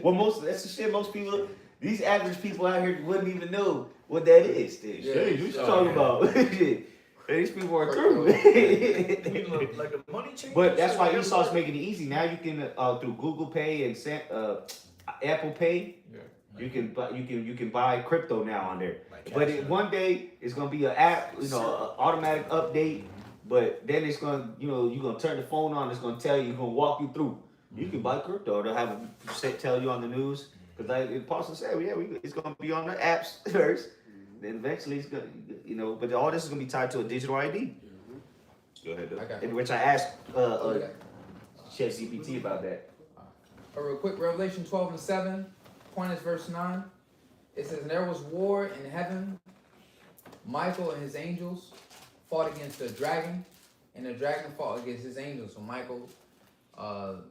Well, that's the shit. Most people, these average people out here wouldn't even know what that is. What you talking about? These people are through. Like a money changer. But that's why Esau's making it easy. Now you can through Google Pay and Apple Pay. You can buy crypto now on there. But one day it's gonna be an app, an automatic update. But then it's gonna, you're gonna turn the phone on. It's gonna tell you, gonna walk you through. You can buy crypto. They'll have tell you on the news. Because like Apostle said, it's gonna be on the apps first. Then eventually it's gonna, But all this is gonna be tied to a digital ID. Go ahead. In which I asked ChatGPT about that. Real quick, Revelation 12:7. Point is verse 9. It says, "And there was war in heaven. Michael and his angels fought against the dragon, and the dragon fought against his angels." So Michael, the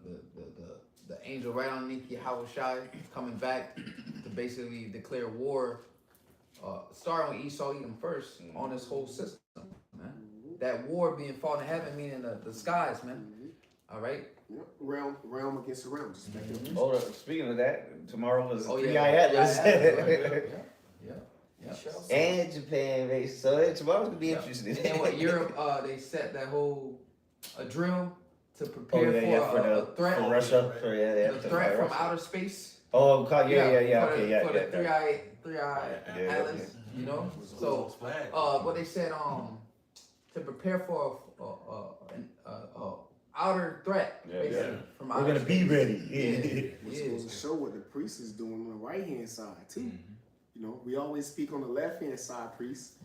angel right underneath Yahweh Shai, coming back to basically declare war, starting with Esau Edom first on this whole system, man. That war being fought in heaven, meaning the skies, man. All right. Realm against the realm. Hold up. Speaking of that, tomorrow was 3i Atlas. Atlas. Yeah. And Japan, baby. So tomorrow's gonna be interesting. And what Europe, they set that whole drill to prepare for a threat. For Russia. The threat from outer space. Oh, okay, For the 3i Atlas, So, what they said, to prepare for outer threat, Yeah, basically. yeah. From We're outer gonna be space. ready. Yeah. Which goes to show what the priest is doing on the right hand side too. You know, we always speak on the left hand side, priests.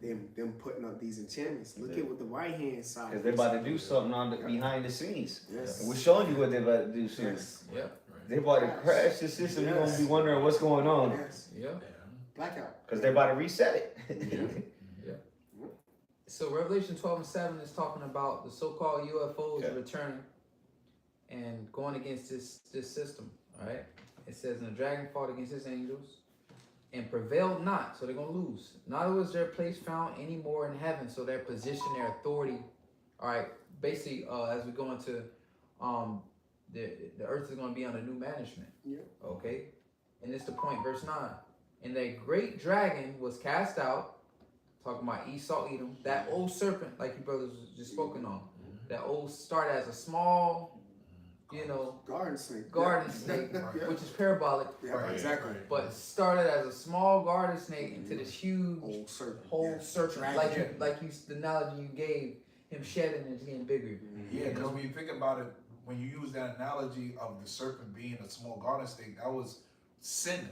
Them putting up these enchantments. Look at what the right hand side. Because they're about to do something on the behind the scenes. Yes. And we're showing you what they're about to do soon. Yes. Yep. They're about to crash the system. You're gonna be Yes. wondering what's going on. Yes. Yep. Blackout. Because they're about to reset it. So Revelation 12:7 is talking about the so-called UFOs Okay. returning and going against this system. All right. It says, and the dragon fought against his angels and prevailed not, so they're gonna lose. Neither was their place found any more in heaven, so their position, their authority. All right. Basically, as we go into the earth is gonna be under new management. Yeah. Okay. And it's the point, verse 9. And the great dragon was cast out. Talking about Esau, Edom, that old serpent, like you brothers was just spoken on, that old started as a small, you know, Garden snake. snake, Yeah. which is parabolic, Yeah, exactly. but started as a small garden snake into this huge Old serpent. whole Yeah. serpent, Dragon. like you, the analogy you gave, him shedding and it's getting bigger. Yeah, because when you think about it, when you use that analogy of the serpent being a small garden snake, that was sin.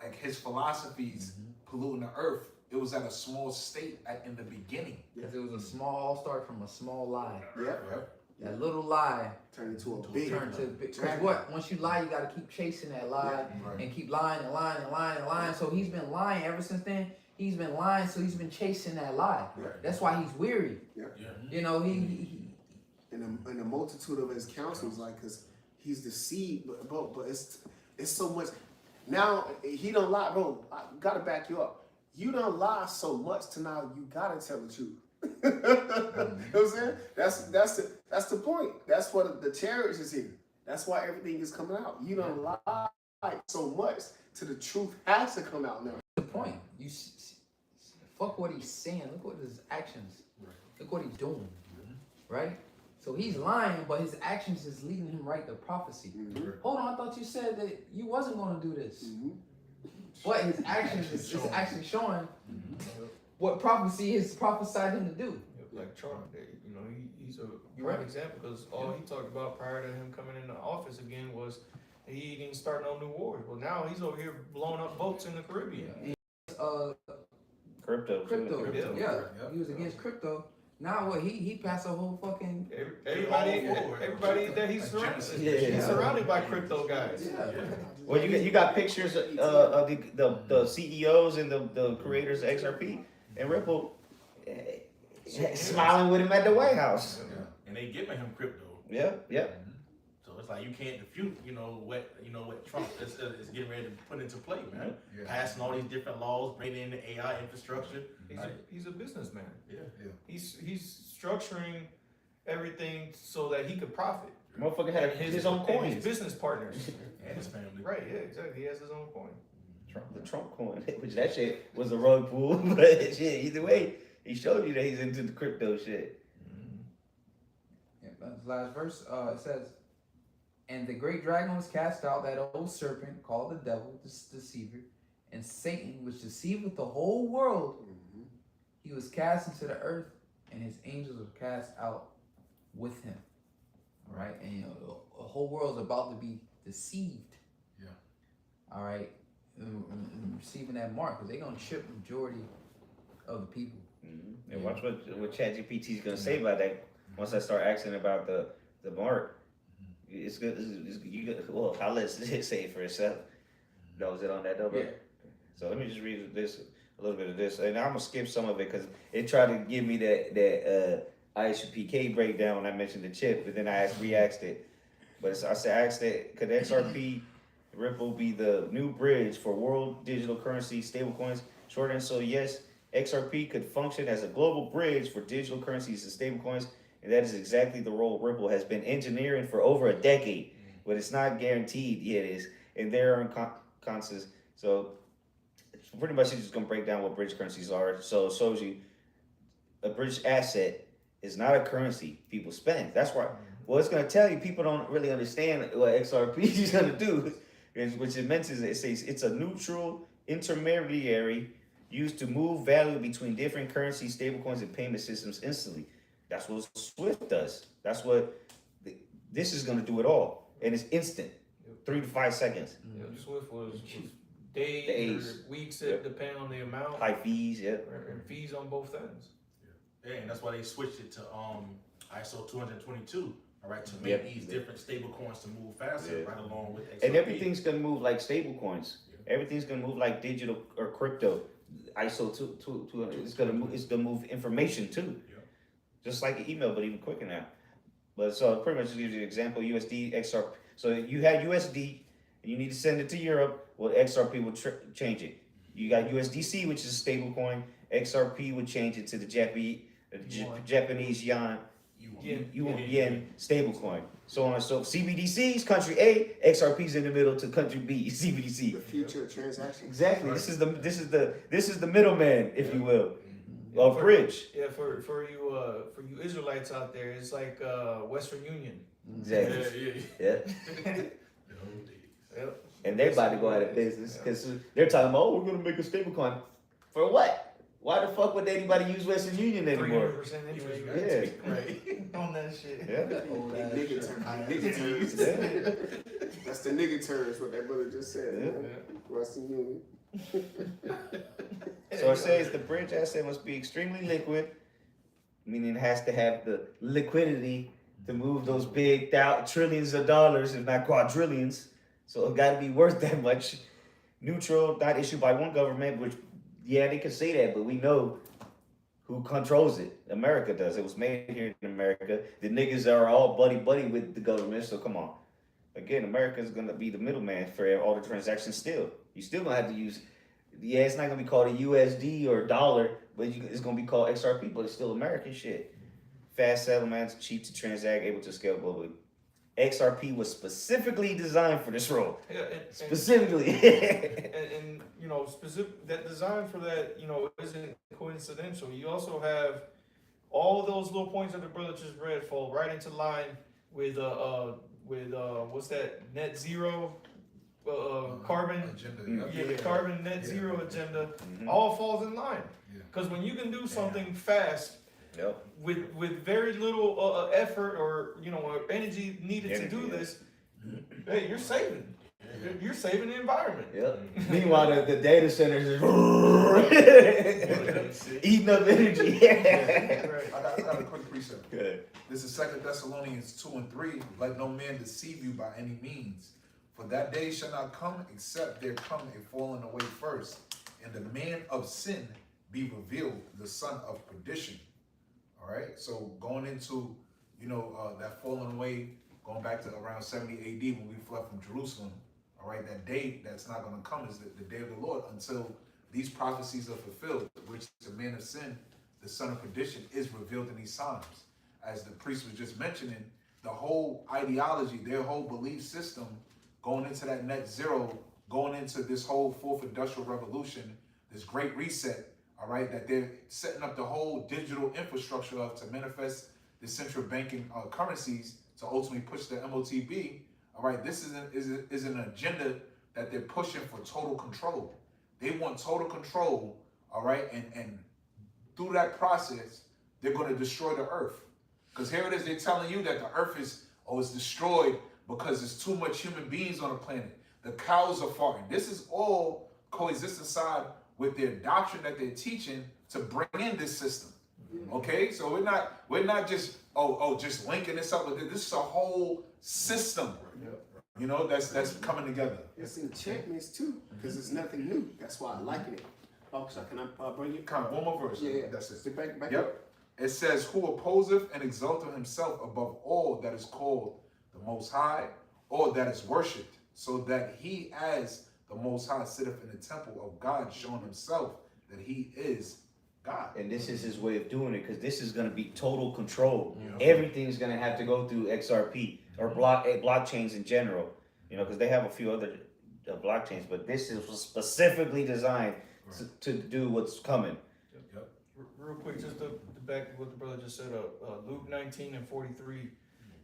Like his philosophies polluting the earth. It was at a small state in the beginning. Because it was a small start from a small lie. Yep. That little lie Turn into a big. turned to big. Because dragon. what? Once you lie, you got to keep chasing that lie. Right. And keep lying and lying and lying and lying. So he's been lying ever since then. He's been lying, so he's been chasing that lie. Right. That's why he's weary. Yeah. You know, he And a multitude of his counsels, like, because he's deceived, but it's so much. Now he don't lie, bro. I gotta back you up. You don't lie so much to now you gotta tell the truth. You know what I'm saying? That's the point. That's what the chariots is here. That's why everything is coming out. You don't lie so much to the truth has to come out now. the point. Fuck what he's saying. Look what his actions. Look what he's doing. Right? So he's lying, but his actions is leading him right to prophecy. Hold on, I thought you said that you wasn't going to do this. But his actions is actually showing what prophecy is prophesied him to do. Like Trump, you know, he's a prime example because all he talked about prior to him coming into office again was he didn't start no new wars. Well, now he's over here blowing up boats in the Caribbean. Crypto. Crypto. Yeah. Yeah. He was against crypto. Now what? He passed a whole fucking. Everybody that he's surrounded by crypto guys. Yeah. Well, you got pictures of the CEOs and the creators of XRP and Ripple smiling with him at the White House. And they giving him crypto. Yeah. So it's like you can't defute, what Trump is getting ready to put into play, man. Yeah. Passing all these different laws, bringing in the AI infrastructure. He's a businessman. Yeah. He's structuring everything so that he could profit. Motherfucker had his own and coins. his business partners. And his family. Right, yeah, exactly. He has his own coin. The Trump coin, which that shit was a rug pull, but shit, either way, he showed you that he's into the crypto shit. Yeah, that's the last verse. It says, and the great dragon was cast out, that old serpent called the devil, the deceiver, and Satan, which deceiveth the whole world. He was cast into the earth, and his angels were cast out with him. All right, and the whole world is about to be deceived. Yeah. All right, and receiving that mark, because they're gonna chip the majority of the people. And watch what ChatGPT is gonna say about that. Once I start asking about the mark, it's good. You good. Well, I'll let it say it for itself. Knows it on that number. Yeah. So let me just read a little bit of this, and I'm gonna skip some of it because it tried to give me that ISUPK breakdown when I mentioned the chip, but then I re-asked it. But I asked it, could XRP Ripple be the new bridge for world digital currency stablecoins? Short answer, so yes, XRP could function as a global bridge for digital currencies and stablecoins, and that is exactly the role Ripple has been engineering for over a decade. But it's not guaranteed yet, it is, and there are consensus. So pretty much it's just gonna break down what bridge currencies are. So it shows you a bridge asset is not a currency people spend. That's why. Well, it's gonna tell you people don't really understand what XRP is gonna do, which it mentions it says it's a neutral intermediary used to move value between different currencies, stablecoins, and payment systems instantly. That's what Swift does. That's what this is gonna do it all, and it's instant, 3 to 5 seconds. Yeah, Swift was days Days. or weeks, Yep. depending on the amount, High fees, yeah. and fees on both ends. Yeah, and that's why they switched it to ISO 222. All right, to make Yep. these different stable coins to move faster, Yeah. right along with XRP. And everything's gonna move like stable coins. Everything's gonna move like digital or crypto. ISO 200, it's gonna move information too. Yeah. Just like an email, but even quicker now. But so it pretty much just gives you an example, USD, XRP. So you had USD, and you need to send it to Europe, well, XRP will change it. You got USDC, which is a stable coin. XRP would change it to the Japanese yen, yen stable coin. So on. So CBDC's country A, XRP's in the middle to country B, CBDC. The future of transactions. Exactly. This is the middleman, if you will, or bridge. Yeah, for you Israelites out there, it's like Western Union. Exactly. Yeah. Yeah. Yep. And they're about to go out of business because they're talking about, oh, we're gonna make a stable coin. For what? Why the fuck would anybody use Western Union anymore? 300% interest Yeah. rate. Right. On that shit. Yeah. Nigga terms. Nigga terms. Yeah. That's the nigga terms, what that brother just said. Yeah. Man. Western Union. So it says the bridge asset must be extremely liquid, meaning it has to have the liquidity to move those big trillions of dollars, if not quadrillions. So it got to be worth that much. Neutral, not issued by one government, which, yeah, they could say that, but we know who controls it. America does. It was made here in America. The niggas are all buddy with the government, so come on. Again, America's going to be the middleman for all the transactions still. You still going to have to use, yeah, it's not going to be called a USD or a dollar, but it's going to be called XRP, but it's still American shit. Fast settlements, cheap to transact, able to scale globally. XRP was specifically designed for this role. Yeah, Specifically. and you know, specific that design for that, you know, isn't coincidental. You also have all those little points that the brother just read fall right into line with what's that net zero carbon Agenda. yeah, the carbon net zero agenda Mhm. all falls in line. Yeah. Because when you can do something fast Yep. with very little effort or or energy needed to do Energy, yeah. this, hey, you're saving. You're saving the environment. Yep. Meanwhile, the data centers is eating up energy. Right. I got a quick precept. Good. This is 2 Thessalonians 2:3. Let no man deceive you by any means. For that day shall not come except there come a falling away first, and the man of sin be revealed, the son of perdition. All right. So going into, that falling away, going back to around 70 AD when we fled from Jerusalem. All right. That day that's not going to come is the day of the Lord until these prophecies are fulfilled, which the man of sin, the son of perdition, is revealed in these Psalms. As the priest was just mentioning, the whole ideology, their whole belief system, going into that net zero, going into this whole fourth industrial revolution, this great reset, all right, that they're setting up the whole digital infrastructure of to manifest the central banking currencies to ultimately push the MOTB. All right, this is an agenda that they're pushing for total control. They want total control, all right, and through that process, they're going to destroy the earth. Because here it is, they're telling you that the earth is destroyed because there's too much human beings on the planet. The cows are farting. This is all coexisting side with their doctrine that they're teaching to bring in this system. Okay, so we're not just just linking this up with it. This is a whole system, that's coming together. It's enchantments too, because it's nothing new. That's why I liken it. Oh, so can I bring it? Kind of one more verse. Yeah. That's it. So back up. Yep. It says, who opposeth and exalteth himself above all that is called the Most High, or that is worshipped, so that he as the Most High sitteth in the temple of God, showing himself that he is God. And this is his way of doing it, because this is going to be total control. Everything's going to have to go through XRP or blockchains in general, because they have a few other blockchains, but this is specifically designed to do what's coming. Real quick, just to back what the brother just said, Luke 19:43.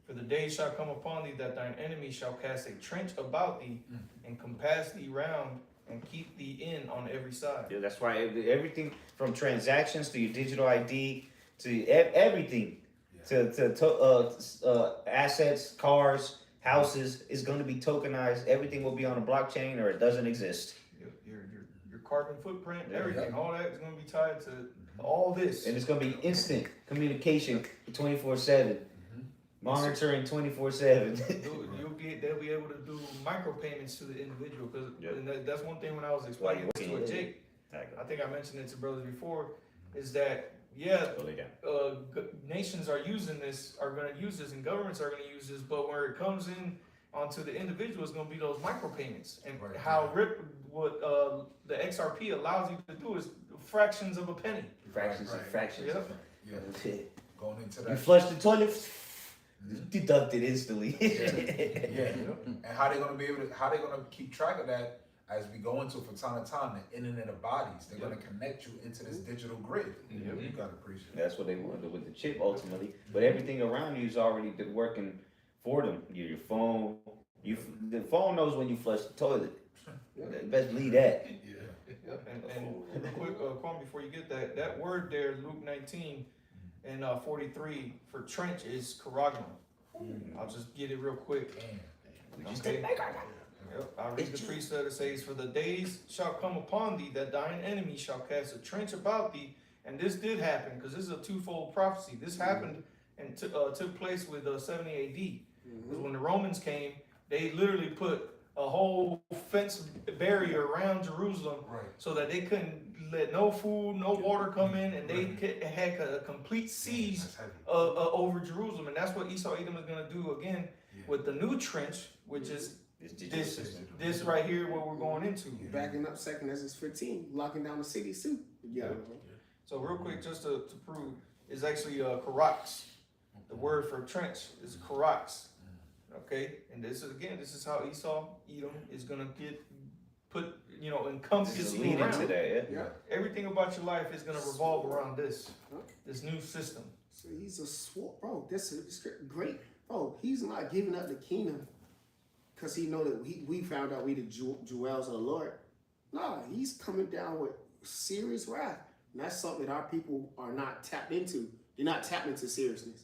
For the day shall come upon thee that thine enemy shall cast a trench about thee and compass thee round and keep thee in on every side. Yeah, that's right. Everything from transactions to your digital ID to everything assets, cars, houses is going to be tokenized. Everything will be on a blockchain, or it doesn't exist. Your carbon footprint, everything, all that is going to be tied to all this. And it's going to be instant communication 24/7, monitoring 24/7. They'll be able to do micropayments to the individual, because that's one thing when I was explaining this to Jake. I think I mentioned it to brothers before, is that nations are using this, are going to use this, and governments are going to use this, but where it comes in onto the individual is going to be those micropayments, and what the XRP allows you to do is fractions of a penny. Fractions of fractions. Yep. Yeah. Going into that. You flush the toilet, deducted instantly. Yeah. And how they gonna keep track of that as we go into from time to time the internet of bodies? They're gonna connect you into this digital grid. You gotta appreciate it. That's what they want to do with the chip ultimately. But everything around you is already working for them. Your phone, the phone knows when you flush the toilet. Best believe that. And real quick, Quan, before you get that word there, Luke 19 and 43 for trench is charagma. I'll just get it real quick. Okay. I'll read the precept. It says, "For the days shall come upon thee that thine enemy shall cast a trench about thee." And this did happen, because this is a twofold prophecy. This happened and took place with 70 AD. Because when the Romans came, they literally put a whole fence barrier around Jerusalem, so that they couldn't let no food, no water come in, and they had a complete siege over Jerusalem. And that's what Esau Edom is going to do again with the new trench, which is this right here, what we're going into. Backing up 2nd Ezra 15, locking down the cities too. So real quick, just to prove, it's actually karax. The word for trench is karax. Okay, and this is how Esau Edom is gonna get put, encompassing around. Everything about your life is gonna revolve around this new system. So he's a sword, bro. This is great, bro. He's not giving up the kingdom because he know that we found out we the jewels of the Lord. Nah, he's coming down with serious wrath, and that's something that our people are not tapped into. They're not tapped into seriousness.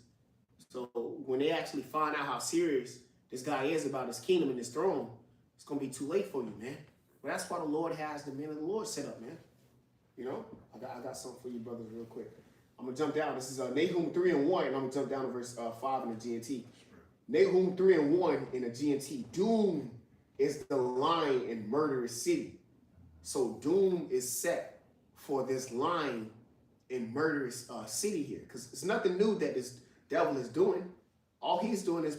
So when they actually find out how serious this guy is about his kingdom and his throne, it's gonna be too late for you, man. But that's why the Lord has the men of the Lord set up, man. I got something for you, brothers, real quick. I'm gonna jump down. This is Nahum 3:1, and I'm gonna jump down to verse 5 in the GNT. Nahum 3:1 in the GNT. Doom is the lying and murderous city. So doom is set for this lying and murderous city here, because it's nothing new that this devil is doing. All he's doing is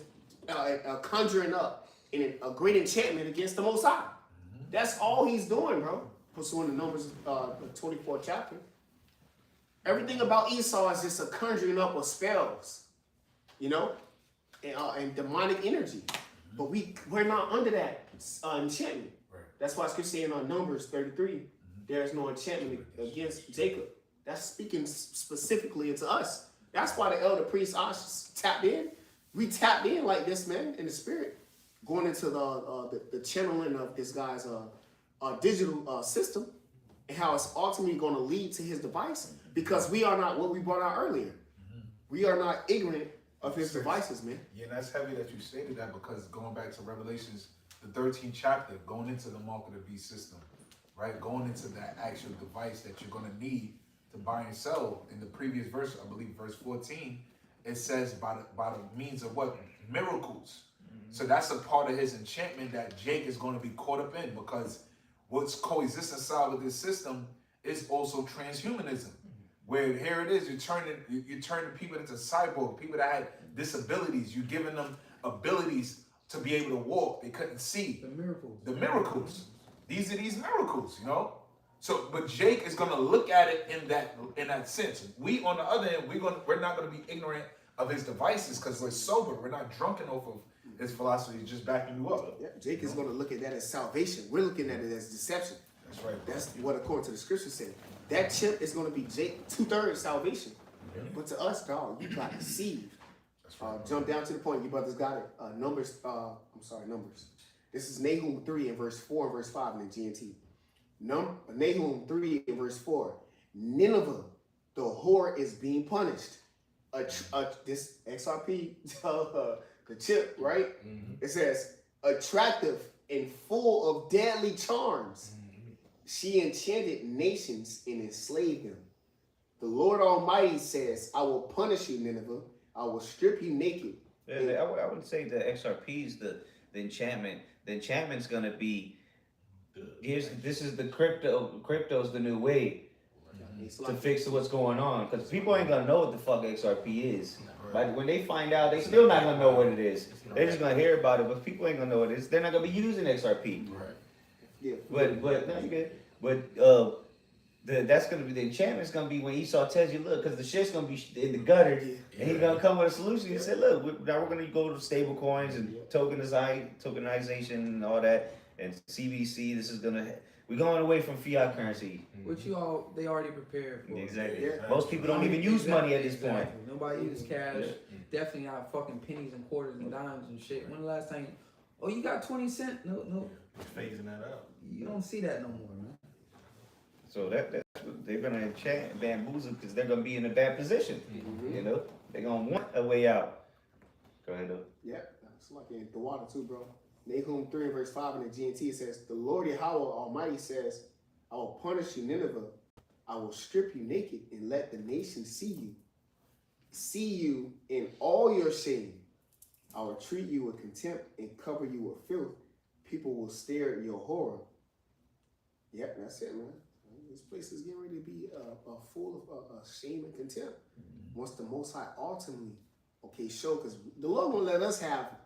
conjuring up a great enchantment against the Most High. That's all he's doing, bro. Pursuing the Numbers 24th chapter. Everything about Esau is just a conjuring up of spells, and demonic energy. But we're not under that enchantment. That's why Scripture saying on Numbers 33, there is no enchantment against Jacob. That's speaking specifically into us. That's why the elder priest tapped in. We tapped in like this, man, in the spirit, going into the channeling of this guy's digital system, and how it's ultimately going to lead to his device, because we are not what we brought out earlier. We are not ignorant of his devices, man. Yeah, and that's heavy that you stated that, because going back to Revelations, the 13th chapter, going into the mark of the beast system, right? Going into that actual device that you're going to need to buy and sell. In the previous verse, I believe verse 14, it says by the means of what? Miracles. So that's a part of his enchantment that Jake is going to be caught up in, because what's coexisting inside with this system is also transhumanism, where here it is, you're turning people into cyborg, people that had disabilities, you're giving them abilities to be able to walk, they couldn't see. The miracles. These are these miracles, So, but Jake is going to look at it in that sense. We, on the other end, we're not going to be ignorant of his devices, because we're sober. We're not drunken off of his philosophy, just backing you up. Yeah, Jake is going to look at that as salvation. We're looking at it as deception. That's right. That's what, according to the scripture, said. That chip is going to be Jake 2/3 salvation. But to us, dog, you got deceived. Jump down to the point. You brothers got it. Numbers. Numbers. This is Nahum 3 and verse 4 and verse 5 in the GNT. Nahum 3 and verse 4. Nineveh, the whore, is being punished. this XRP, the chip, right? Mhm. It says attractive and full of deadly charms. She enchanted nations and enslaved them. The Lord Almighty says, I will punish you, Nineveh. I will strip you naked. Yeah, I would say the XRP is the enchantment. The enchantment's gonna be this is the crypto's the new way It's to like fix what's going on, because people ain't gonna know what the fuck XRP is. But when they find out, they still not gonna know what it is. They're just gonna hear about it, but people ain't gonna know what it is. They're not gonna be using XRP. Right. yeah, But no, you good. But that's gonna be the enchantment's gonna be when Esau tells you, look, because the shit's gonna be in the gutter, and he's gonna come with a solution. He said, look, now we're gonna go to stable coins and tokenization and all that, and CBDC. This is we're going away from fiat currency. Which they already prepared for. Exactly. Yeah. Most people don't even use money at this point. Nobody uses cash. Yeah. Definitely not fucking pennies and quarters and dimes and shit. When the last time? Oh, you got 20 cents? No. Phasing that out. You don't see that no more, man. So that's what they're gonna enchant and bamboozle, because they're gonna be in a bad position. Mhm. You know, they're gonna want a way out. Go ahead, though. Yeah, it's like in the water too, bro. Nahum 3 verse 5 in the GNT says, the Lord Yahweh Almighty says, I will punish you, Nineveh. I will strip you naked and let the nations see you in all your shame. I will treat you with contempt and cover you with filth. People will stare at your horror. Yep, that's it, man. This place is getting ready to be full of shame and contempt. Once the Most High ultimately, show, because the Lord will let us have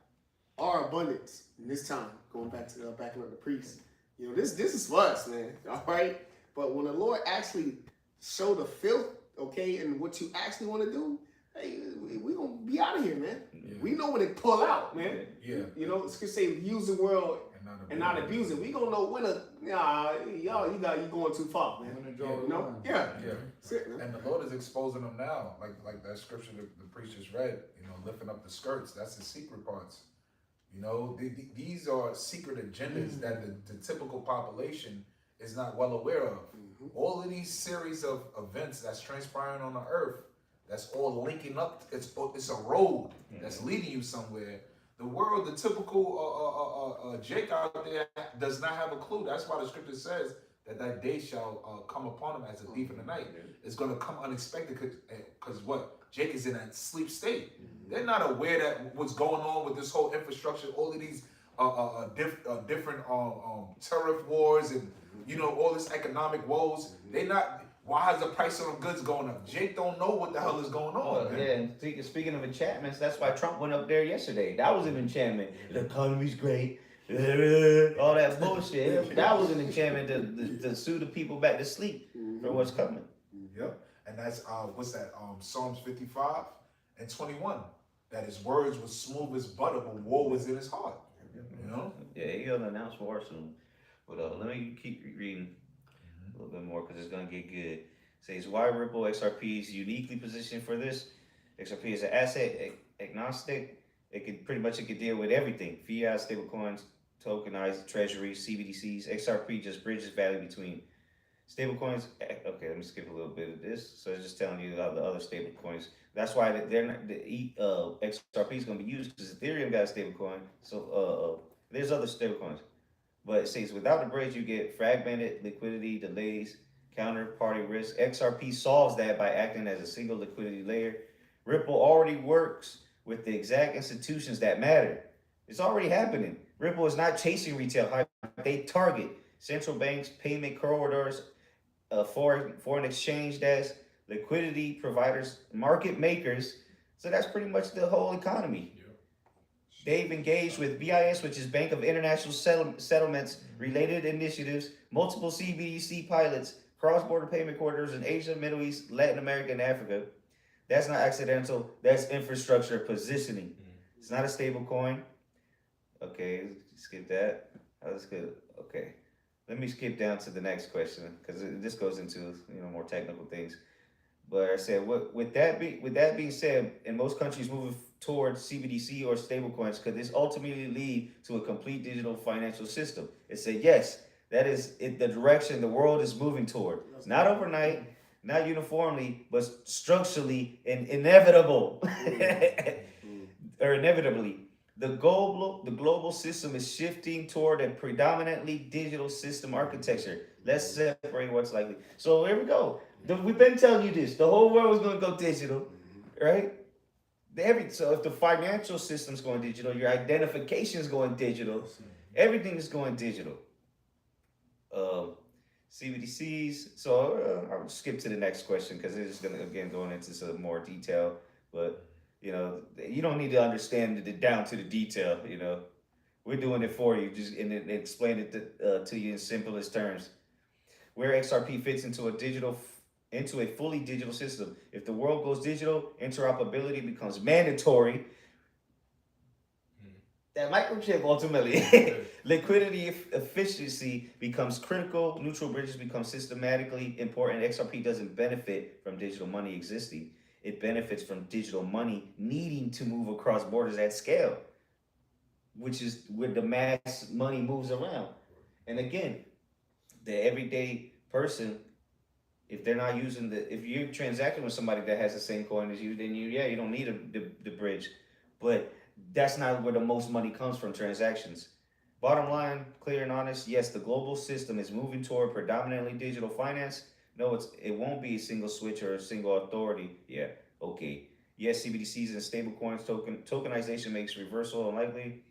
our abundance in this time, going back to backing up the priests. You know, this is for us, man. All right. But when the Lord actually show the filth, and what you actually want to do, hey, we gonna be out of here, man. Yeah. We know when to pull out, man. Yeah. You know, it's gonna say use the world and not abuse it. We gonna know when to you going too far, man. When to draw the You know? line. Yeah. Yeah. That's it, man. And the Lord is exposing them now, like that scripture the priest just read. Lifting up the skirts. That's the secret parts. These are secret agendas that the typical population is not well aware of. All of these series of events that's transpiring on the earth, that's all linking up. It's a road that's leading you somewhere. The world, the typical Jake out there does not have a clue. That's why the scripture says that day shall come upon him as a thief in the night. It's going to come unexpected because what? Jake is in that sleep state. They're not aware that what's going on with this whole infrastructure, all of these different tariff wars and all this economic woes. They not. Why is the price of goods going up? Jake don't know what the hell is going on. Man. Yeah, and speaking of enchantments, that's why Trump went up there yesterday. That was an enchantment. The economy's great. All that bullshit. That was an enchantment to sue the people back to sleep for what's coming. Yep. And that's what's that? Psalms 55 and 21. That his words were smooth as butter, but war was in his heart. Yeah, he'll announce war soon. But let me keep reading a little bit more, because it's gonna get good. It says, why Ripple XRP is uniquely positioned for this. XRP is an asset agnostic. It could deal with everything: fiat, stablecoins, tokenized treasuries, CBDCs. XRP just bridges value between stablecoins. Okay, let me skip a little bit of this. So it's just telling you about the other stablecoins. That's why they're not, XRP is going to be used, because Ethereum got a stablecoin. So there's other stablecoins. But it says without the bridge, you get fragmented liquidity, delays, counterparty risk. XRP solves that by acting as a single liquidity layer. Ripple already works with the exact institutions that matter. It's already happening. Ripple is not chasing retail hype. They target central banks, payment corridors, foreign exchange desks, liquidity providers, market makers. So that's pretty much the whole economy. They've engaged with BIS, which is Bank of International Settlements, related initiatives, multiple CBDC pilots, cross-border payment corridors in Asia, Middle East, Latin America, and Africa. That's not accidental. That's infrastructure positioning. It's not a stable coin. Okay, skip that. That's good. Okay, let me skip down to the next question, because this goes into more technical things. But I said, with that being said, and most countries moving towards CBDC or stablecoins, could this ultimately lead to a complete digital financial system? It said yes. That is the direction the world is moving toward. Not overnight, not uniformly, but structurally and inevitable, or inevitably. The global system is shifting toward a predominantly digital system architecture. Let's separate what's likely. So here we go. We've been telling you this. The whole world was going to go digital, right? So if the financial system's going digital, your identification is going digital, everything is going digital. CBDCs. So I'll skip to the next question because it's going to again going into some more detail. But you know, you don't need to understand it down to the detail. You know, we're doing it for you. Just and explain it to you in simplest terms. Where XRP fits into a fully digital system. If the world goes digital, interoperability becomes mandatory. That microchip ultimately. Liquidity efficiency becomes critical. Neutral bridges become systematically important. XRP doesn't benefit from digital money existing. It benefits from digital money needing to move across borders at scale, which is where the mass money moves around. And again, the everyday person, if they're not using if you're transacting with somebody that has the same coin as you, then you don't need the bridge. But that's not where the most money comes from, transactions. Bottom line, clear and honest, yes, the global system is moving toward predominantly digital finance. No, it won't be a single switch or a single authority. Yeah, okay. Yes, CBDCs and stablecoins tokenization makes reversal unlikely.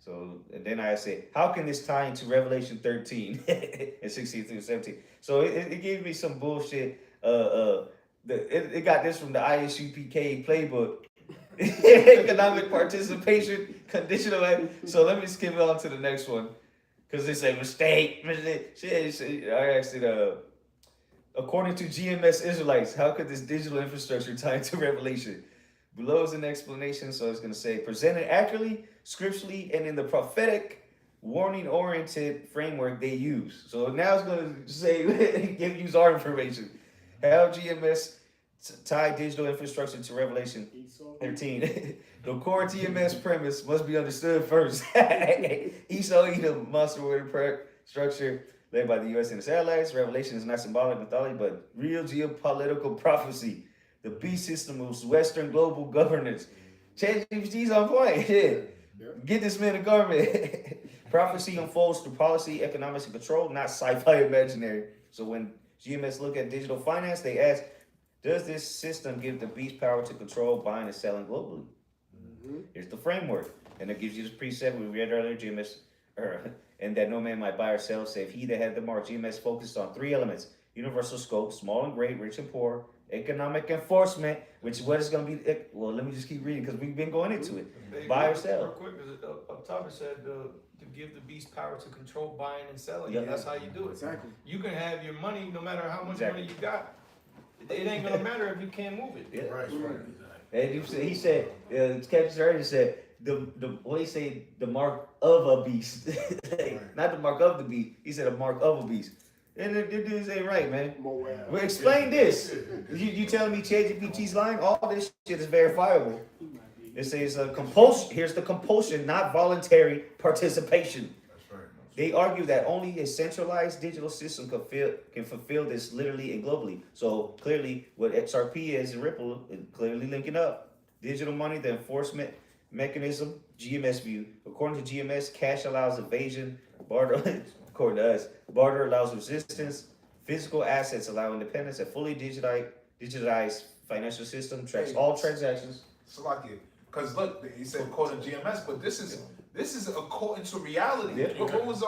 So and then I say, how can this tie into Revelation 13 and 16 through 17? So it gave me some bullshit. It got this from the ISUPK playbook. Economic participation, conditional. So let me skip on to the next one. Because they say mistake. I asked it, according to GMS Israelites, how could this digital infrastructure tie into Revelation? Below is an explanation, so it's going to say, presented accurately, scripturally, and in the prophetic, warning-oriented framework they use. So now it's going to say, use our information. How GMS tie digital infrastructure to Revelation 13. The core TMS premise must be understood first. Esau Edom, monster warrior structure led by the U.S. and its allies. Revelation is not symbolic mythology, but real geopolitical prophecy. The beast system was Western global governance. ChatGPT's on point. Yeah. Get this man a garment. Prophecy unfolds through policy, economics, and control, not sci-fi imaginary. So when GMS look at digital finance, they ask, does this system give the beast power to control buying and selling globally? Here's the framework. And it gives you this precept we read earlier, GMS, and that no man might buy or sell, save he that had the mark. GMS focused on three elements: universal scope, small and great, rich and poor; economic enforcement, which is what it's going to be. Well, let me just keep reading because we've been going into it. Buy or sell. Real quick, up top it said to give the beast power to control buying and selling. Yep. That's how you do it. Exactly. You can have your money no matter how much money you got. It ain't gonna matter if you can't move it. Yeah. Right. And he said, Captain Sergeant said, what he say, the mark of a beast. Not the mark of the beast. He said a mark of a beast. And the dudes ain't right, man. Well, explain this. You telling me ChatGPT's lying? All this shit is verifiable. It says compulsion. Here's the compulsion, not voluntary participation. That's right. They argue that only a centralized digital system can fulfill this literally and globally. So clearly, what XRP is and Ripple is clearly linking up. Digital money, the enforcement mechanism, GMS view. According to GMS, cash allows evasion. Barter, according to us, barter allows resistance. Physical assets allow independence. A fully digitized financial system tracks all transactions. So like it, because look, he said according to GMS, but this is according to reality. Yeah. What was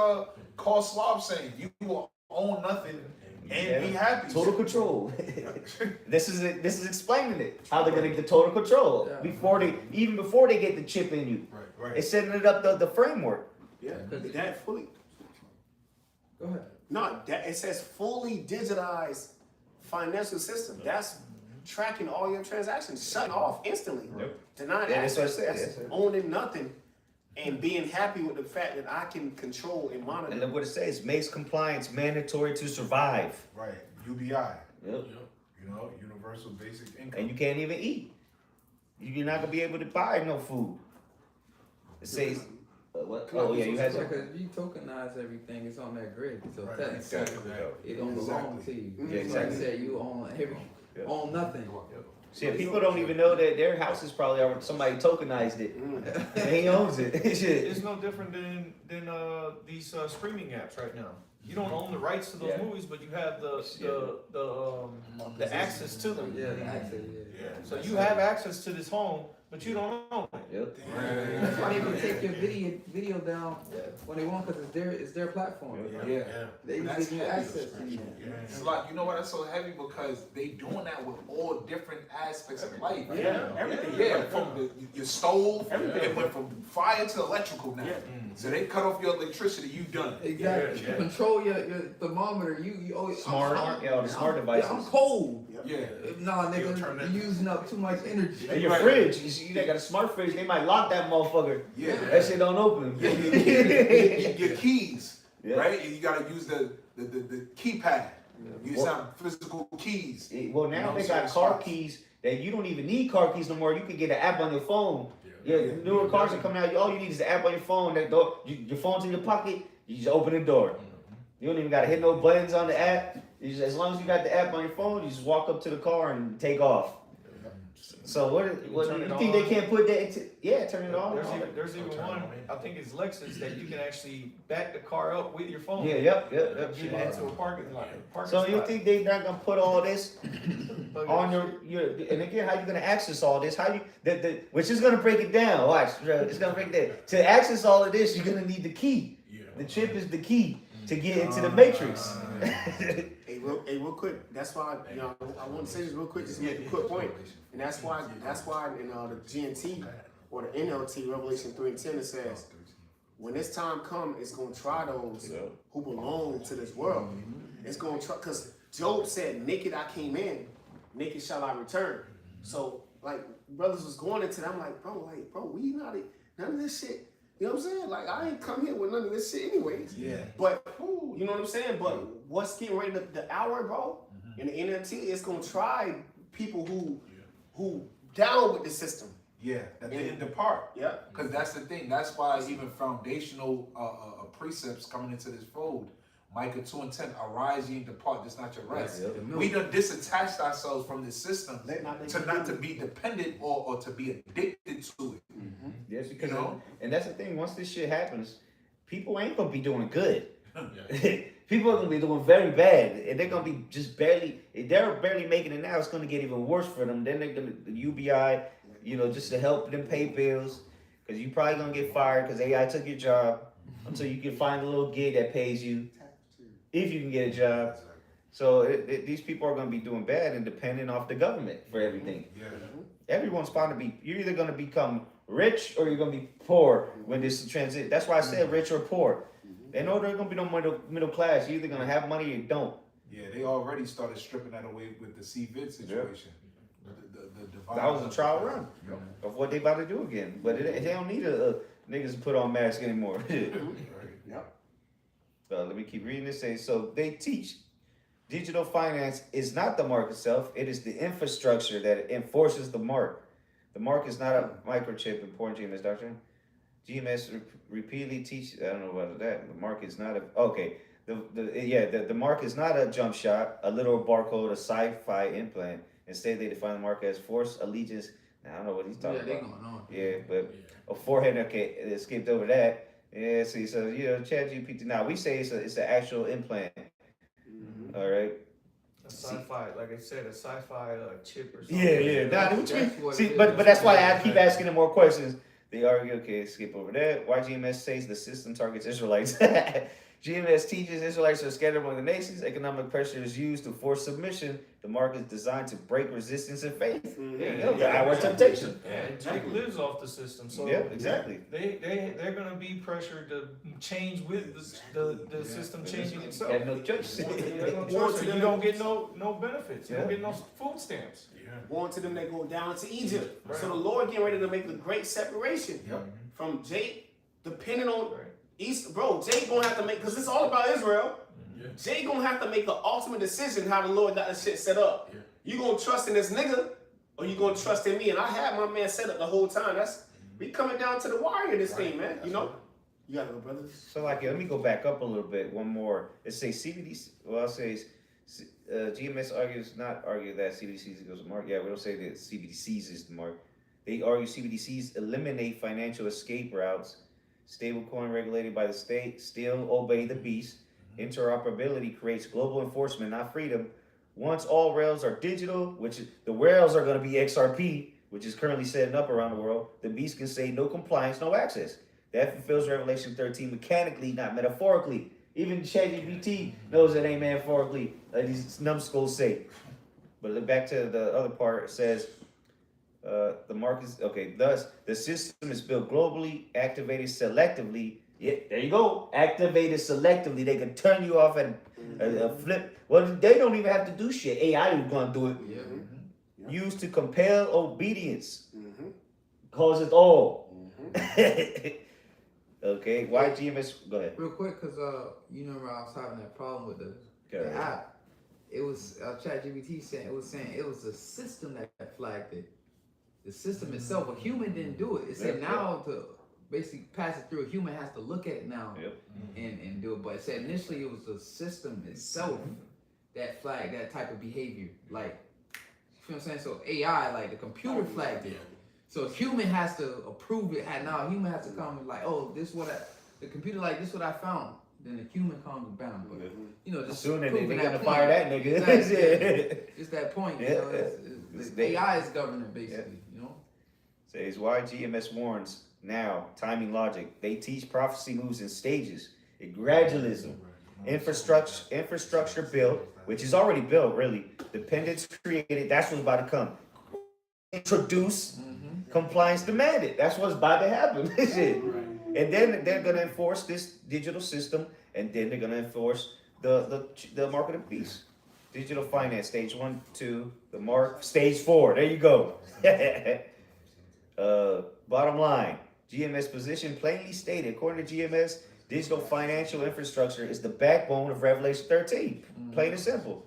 Carl Schwab saying? You will own nothing and be happy. Total control. This is explaining it. How they're gonna get the total control before they get the chip in you. Right. It's setting it up the framework. Yeah, that fully. Go ahead. No, that it says fully digitized financial system. That's tracking all your transactions, shutting off instantly. Denying That's what I access. said. That's owning nothing and being happy with the fact that I can control and monitor. And look what it says: makes compliance mandatory to survive. Right. UBI. Yep. You know, universal basic income. And you can't even eat. You're not gonna be able to buy no food. It says What? Oh yeah, you had some. Because if you tokenize everything, it's on that grid. So Right. technically, it don't belong to you. Yeah, exactly. Like I said, you own Yeah. own nothing. See, people don't even know that their house is probably already somebody tokenized it. And he owns it. Shit. It's no different than these streaming apps right now. You don't own the rights to those Yeah. movies, but you have the access to them. Yeah, the access. Yeah. So you have access to this home, but you don't own it. Yep. That's why they can take your video down when they want, because it's their platform. Yeah. They can That's give you heavy. access to you. It's like, you know what, that's so heavy because they doing that with all different aspects of life. Yeah, everything. Yeah, from your stove, Everything. it went from fire to electrical now. Yeah. So they cut off your electricity, you done. Exactly. Yeah, yeah. Control your thermometer. You always Smart, yeah, the smart devices. Yeah, I'm cold. Yeah. Nah, You'll turn nigga, that- you're using up too much energy. And your Right. fridge, you see, they got a smart fridge. They might lock that motherfucker. Yeah. That shit don't open. Yeah, your keys, Yeah. right? And you gotta use the keypad. You Well- have physical keys. Well, now You know, they certain got car spots. keys that you don't even need car keys no more. You can get an app on your phone. Yeah. Yeah, newer cars are coming out. All you need is the app on your phone. That door, your phone's in your pocket. You just open the door. You don't even gotta hit no buttons on the app. You just, as long as you got the app on your phone, you just walk up to the car and take off. So what turn you it think they on. can't put that into? Yeah, turn it on. There's even one, I think it's Lexus, that you can actually back the car up with your phone. Yeah, yep. Get it into a parking lot. So you think they not gonna put all this But on your and again, how you gonna access all this? How you which is gonna break it down? Watch, it's gonna break it down. To access all of this, you're gonna need the key. The chip is the key to get into the matrix. Hey, real quick. That's why I want to say this real quick. Just make a quick point, and that's why in the GNT or the NLT Revelation 3:10 it says, when this time comes, it's gonna try those who belong to this world. It's gonna try, because Job said, "Naked I came in, naked shall I return." So like brothers was going into that, I'm like, bro, we not none of this shit. You know what I'm saying? Like, I ain't come here with none of this shit anyways. Yeah. But, you know what I'm saying? But what's getting ready the hour, bro, in the NLT, it's going to try people who down with the system. Yeah, that they didn't depart. Yeah. Because that's the thing. That's why even foundational precepts coming into this fold. Micah 2:10, arise ye and depart, that's not your rest. Yeah. We done disattached ourselves from this system Let not to not to be dependent or to be addicted to it. Yes, because You know? and that's the thing. Once this shit happens, people ain't gonna be doing good. People are gonna be doing very bad, and they're gonna be just barely. If they're barely making it now, it's gonna get even worse for them. Then they're gonna the UBI, just to help them pay bills, because you probably gonna get fired because AI took your job until you can find a little gig that pays you, if you can get a job. So these people are gonna be doing bad and depending off the government for everything. Yeah. Everyone's bound to be. You're either gonna become rich or you're gonna be poor when this transit. That's why I said rich or poor. They know there's gonna be no middle class. You're either gonna have money or you don't. Yeah, they already started stripping that away with the C-Vid situation. The divine That was a trial run of what they about to do again. But they don't need niggas to put on masks anymore. Yep. So let me keep reading this. So they teach digital finance is not the mark itself. It is the infrastructure that enforces the mark. The mark is not a microchip in poor GMS doctrine. GMS repeatedly teach. I don't know about that. The mark is not a. Okay. The mark is not a jump shot, a little barcode, a sci-fi implant. Instead, they define the mark as force, allegiance. Now, I don't know what he's talking Yeah, they about. going on. Yeah, but a forehead. Okay, they skipped over that. Yeah, see, so ChatGPT. Now we say it's an actual implant. All right. A sci-fi, like I said, a sci-fi chip or something. Yeah. Nah, That's what you mean? what See, it is. but that's why I keep asking them more questions. They argue, okay, skip over that. Why GMS says the system targets Israelites. GMS teaches Israelites are scattered among the nations. Economic pressure is used to force submission. The mark is designed to break resistance and faith. There you go. The hour of temptation. And Jake lives off the system, so Yeah, exactly. they're gonna be pressured to change with the system changing itself. Have no choice. They're gonna choice, so you don't get no benefits. You don't get no food stamps. Born to them, they go down to Egypt. Right. So the Lord getting ready to make a great separation from Jake, depending on Right. East. Bro, Jake gonna have to make, because it's all about Israel. Jake gonna have to make the ultimate decision how the Lord got this shit set up. You gonna trust in this nigga, or you gonna trust in me? And I had my man set up the whole time. We coming down to the wire in this thing, man. You know? You got it, brothers. So like, let me go back up a little bit. One more. It says CBDC. Well, I'll say GMS not argue that CBDCs equals the mark. Yeah, we don't say that CBDCs is the mark. They argue CBDCs eliminate financial escape routes. Stablecoin regulated by the state still obey the beast. Interoperability creates global enforcement, not freedom. Once all rails are digital, which is, the rails are going to be XRP, which is currently setting up around the world, the beast can say no compliance, no access. That fulfills Revelation 13 mechanically, not metaphorically. Even ChatGPT knows it ain't metaphorically, like these numbskulls say. But look back to the other part, it says, the market is, okay, thus, the system is built globally, activated selectively. Yeah, there you go. Activated selectively. They can turn you off and flip. Well, they don't even have to do shit. AI is going to do it. Yeah. Used to compel obedience. Mm-hmm. Causes all. Mm-hmm. Okay, why GMS? Go ahead. Real quick, cause you know, I was having that problem with the Go ahead. app. It was ChatGPT saying it was the system that flagged it. The system itself, a human didn't do it. It said Yep, now to basically pass it through, a human has to look at it now Yep. and do it. But it said initially it was the system itself that flagged that type of behavior. Like, you feel what I'm saying? So AI, like the computer flagged it. So a human has to approve it. And now a human has to come and like, oh, the computer like this what I found. Then the human comes and bam. But you know, just Soon they're proving gonna that fire point. that nigga. Exactly. Just that point. You Yeah. know, It's the they- AI is governing basically. You know. Says why GMS warns now, timing logic. They teach prophecy moves in stages. Gradualism. Infrastructure built, which is already built, really. Dependence created, that's what's about to come. Introduce, compliance demanded. That's what's about to happen. Shit. And then they're gonna enforce this digital system, and then they're gonna enforce the market of peace. Digital finance, stage 1, 2, stage 4. There you go. Bottom line, GMS position plainly stated, according to GMS, digital financial infrastructure is the backbone of Revelation 13. Plain and simple.